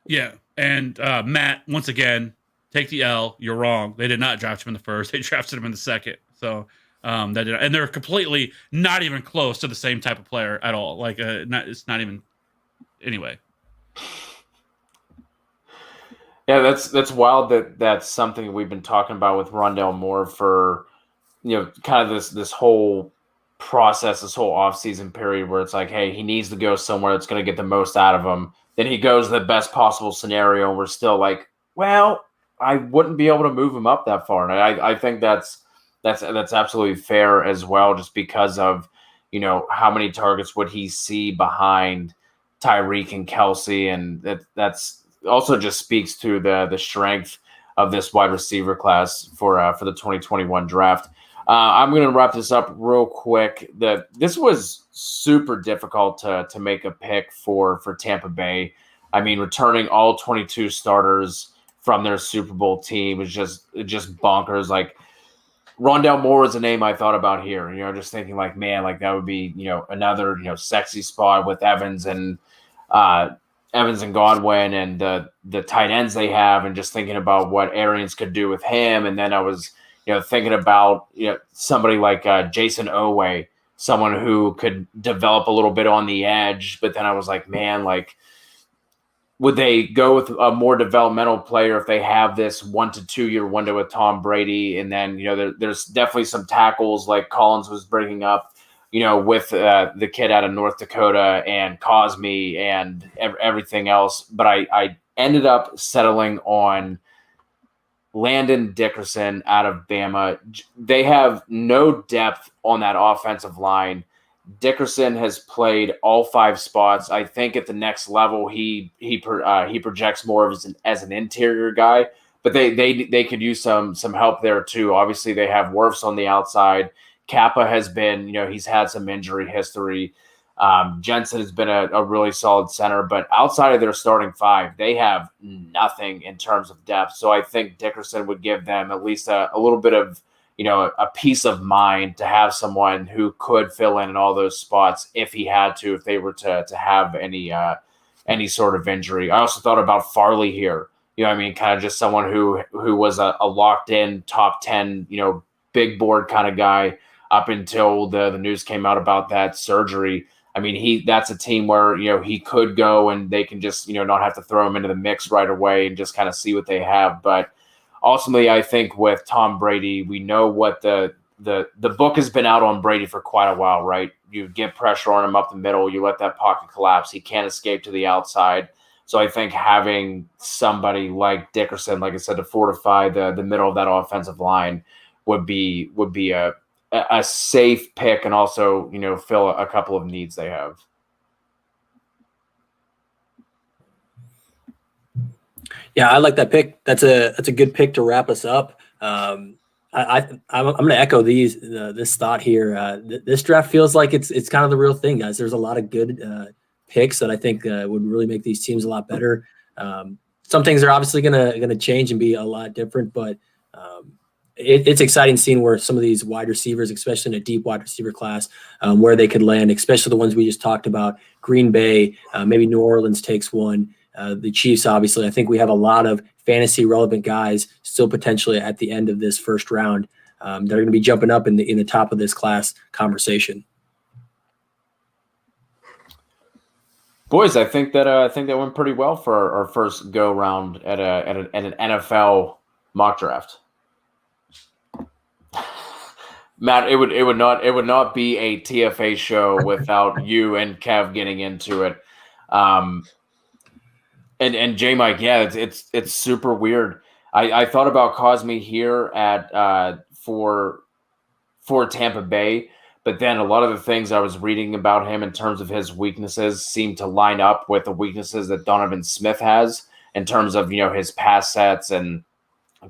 Yeah, And Matt, once again, take the L. You're wrong. They did not draft him in the first. They drafted him in the second. So and they're completely not even close to the same type of player at all. Like it's not even anyway. Yeah, that's wild that's something we've been talking about with Rondale Moore for, kind of this whole process, this whole offseason period where it's like, hey, he needs to go somewhere that's going to get the most out of him. Then he goes the best possible scenario, and we're still like, well, I wouldn't be able to move him up that far. And I think that's absolutely fair as well, just because of, how many targets would he see behind Tyreek and Kelsey, and that's also just speaks to the strength of this wide receiver class for the 2021 draft. I'm going to wrap this up real quick. This was super difficult to make a pick for Tampa Bay. I mean, returning all 22 starters from their Super Bowl team is just bonkers. Like, Rondale Moore is a name I thought about here. Just thinking like, man, like that would be, another, sexy spot with Evans and Godwin and the tight ends they have, and just thinking about what Arians could do with him. And then I was, thinking about, somebody like Jason Oweh, someone who could develop a little bit on the edge. But then I was like, man, like, would they go with a more developmental player if they have this 1 to 2 year window with Tom Brady? And then, there's definitely some tackles like Collins was bringing up, with the kid out of North Dakota and Cosme and everything else. But I ended up settling on Landon Dickerson out of Bama. They have no depth on that offensive line. Dickerson has played all 5 spots. I think at the next level, he projects more as an interior guy, but they could use some help there too. Obviously, they have Wirfs on the outside. Kappa has been, he's had some injury history. Jensen has been a really solid center, but outside of their starting 5, they have nothing in terms of depth. So I think Dickerson would give them at least a little bit of, a peace of mind to have someone who could fill in all those spots if he had to, if they were to have any sort of injury. I also thought about Farley here. Kind of just someone who was a locked in top 10, big board kind of guy up until the news came out about that surgery. I mean, that's a team where, he could go and they can just, not have to throw him into the mix right away and just kind of see what they have. But ultimately, I think with Tom Brady, we know what the book has been out on Brady for quite a while, right? You get pressure on him up the middle, you let that pocket collapse, he can't escape to the outside. So I think having somebody like Dickerson, like I said, to fortify the middle of that offensive line would be a safe pick, and also, fill a couple of needs they have. Yeah, I like that pick. That's a good pick to wrap us up. I'm going to echo this thought here. This draft feels like it's kind of the real thing, guys. There's a lot of good picks that I think would really make these teams a lot better. Some things are obviously going to change and be a lot different, but it's exciting seeing where some of these wide receivers, especially in a deep wide receiver class, where they could land, especially the ones we just talked about. Green Bay, maybe New Orleans takes one. The Chiefs, obviously. I think we have a lot of fantasy relevant guys still potentially at the end of this first round that are going to be jumping up in the top of this class conversation. Boys, I think that went pretty well for our first go round at an NFL mock draft. Matt, it would not be a TFA show without you and Kev getting into it. And J Mike, yeah, it's super weird. I thought about Cosme here for Tampa Bay, but then a lot of the things I was reading about him in terms of his weaknesses seem to line up with the weaknesses that Donovan Smith has in terms of his pass sets and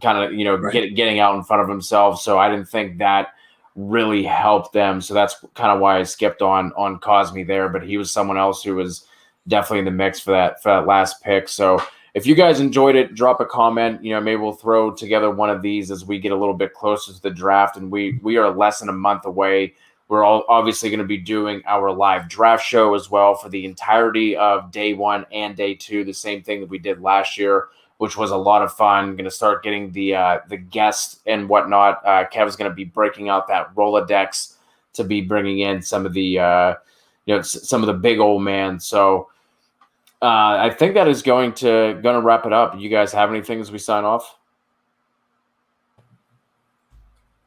kind of Right. getting out in front of himself. So I didn't think that really helped them. So that's kind of why I skipped on Cosme there. But he was someone else who was definitely in the mix for that last pick. So if you guys enjoyed it, drop a comment. Maybe we'll throw together one of these as we get a little bit closer to the draft. And we are less than a month away We're all obviously going to be doing our live draft show as well for the entirety of day 1 and day 2. The same thing that we did last year, which was a lot of fun. Going to start getting the guests and whatnot. Kev's going to be breaking out that Rolodex to be bringing in some of the some of the big old man. So I think that is going to wrap it up. You guys have anything as we sign off?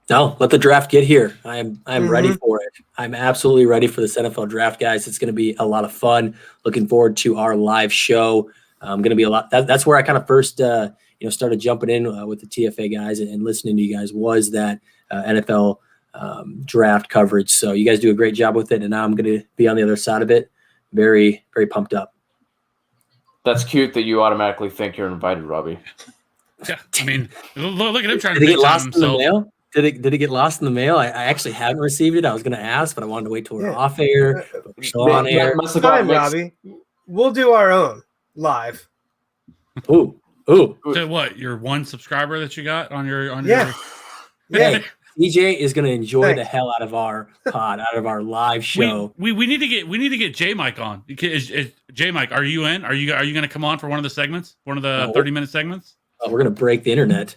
No, let the draft get here. I'm ready for it. I'm absolutely ready for this NFL draft, guys. It's going to be a lot of fun. Looking forward to our live show. Going to be a lot. That's where I kind of first started jumping in with the TFA guys and listening to you guys was that NFL draft coverage. So you guys do a great job with it, and now I'm going to be on the other side of it. Very, very pumped up. That's cute that you automatically think you're invited, Robbie. Yeah, I mean, look at him trying Did to it big get time lost in the himself. mail? Did it get lost in the mail? I actually haven't received it. I was going to ask, but I wanted to wait till we're off air. We're still on air. Must have gotten Fine, mixed. Robbie. We'll do our own live. Ooh. So what? Your one subscriber that you got on your Yeah. Hey, DJ is going to enjoy Thanks. the hell out of our pod, out of our live show. We need to get J Mike on. Is J Mike, are you in? Are you going to come on for one of the segments? One of the No. 30-minute segments? We're going to break the internet.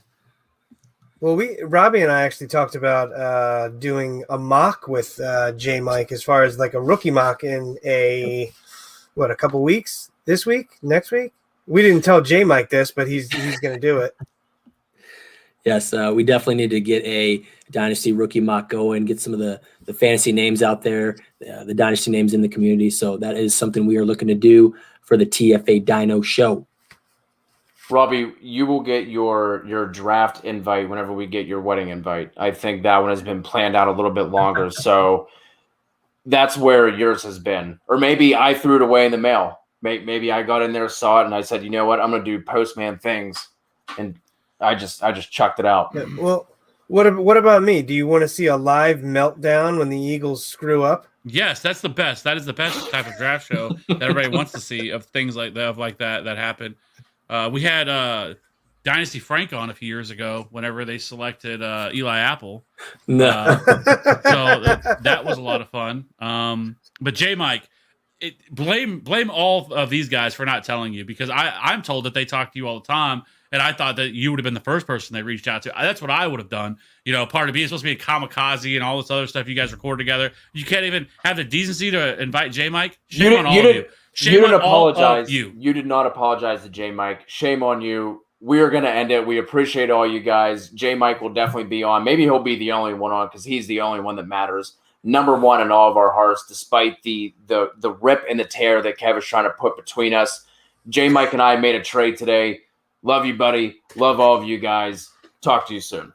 Well, Robbie and I actually talked about doing a mock with J Mike as far as like a rookie mock in a couple weeks, this week, next week. We didn't tell J Mike this, but he's going to do it. Yes, we definitely need to get a Dynasty rookie mock going, get some of the fantasy names out there, the Dynasty names in the community. So that is something we are looking to do for the TFA Dino show. Robbie, you will get your draft invite whenever we get your wedding invite. I think that one has been planned out a little bit longer. So that's where yours has been. Or maybe I threw it away in the mail. Maybe I got in there, saw it, and I said, you know what? I'm going to do postman things. And I just chucked it out. Yeah, well, what about me? Do you want to see a live meltdown when the Eagles screw up? Yes, that's the best. That is the best type of draft show that everybody wants to see of things like that happen. We had Dynasty Frank on a few years ago whenever they selected Eli Apple. No. So that was a lot of fun. But J Mike, blame all of these guys for not telling you, because I'm told that they talk to you all the time, and I thought that you would have been the first person they reached out to. That's what I would have done. You know, part of being supposed to be a kamikaze and all this other stuff you guys record together. You can't even have the decency to invite J Mike. Shame on all of you. Shame You didn't on all of apologize. you. You did not apologize to J Mike. Shame on you. We are going to end it. We appreciate all you guys. J Mike will definitely be on. Maybe he'll be the only one on because he's the only one that matters. Number one in all of our hearts, despite the rip and the tear that Kev is trying to put between us. J Mike and I made a trade today. Love you, buddy. Love all of you guys. Talk to you soon.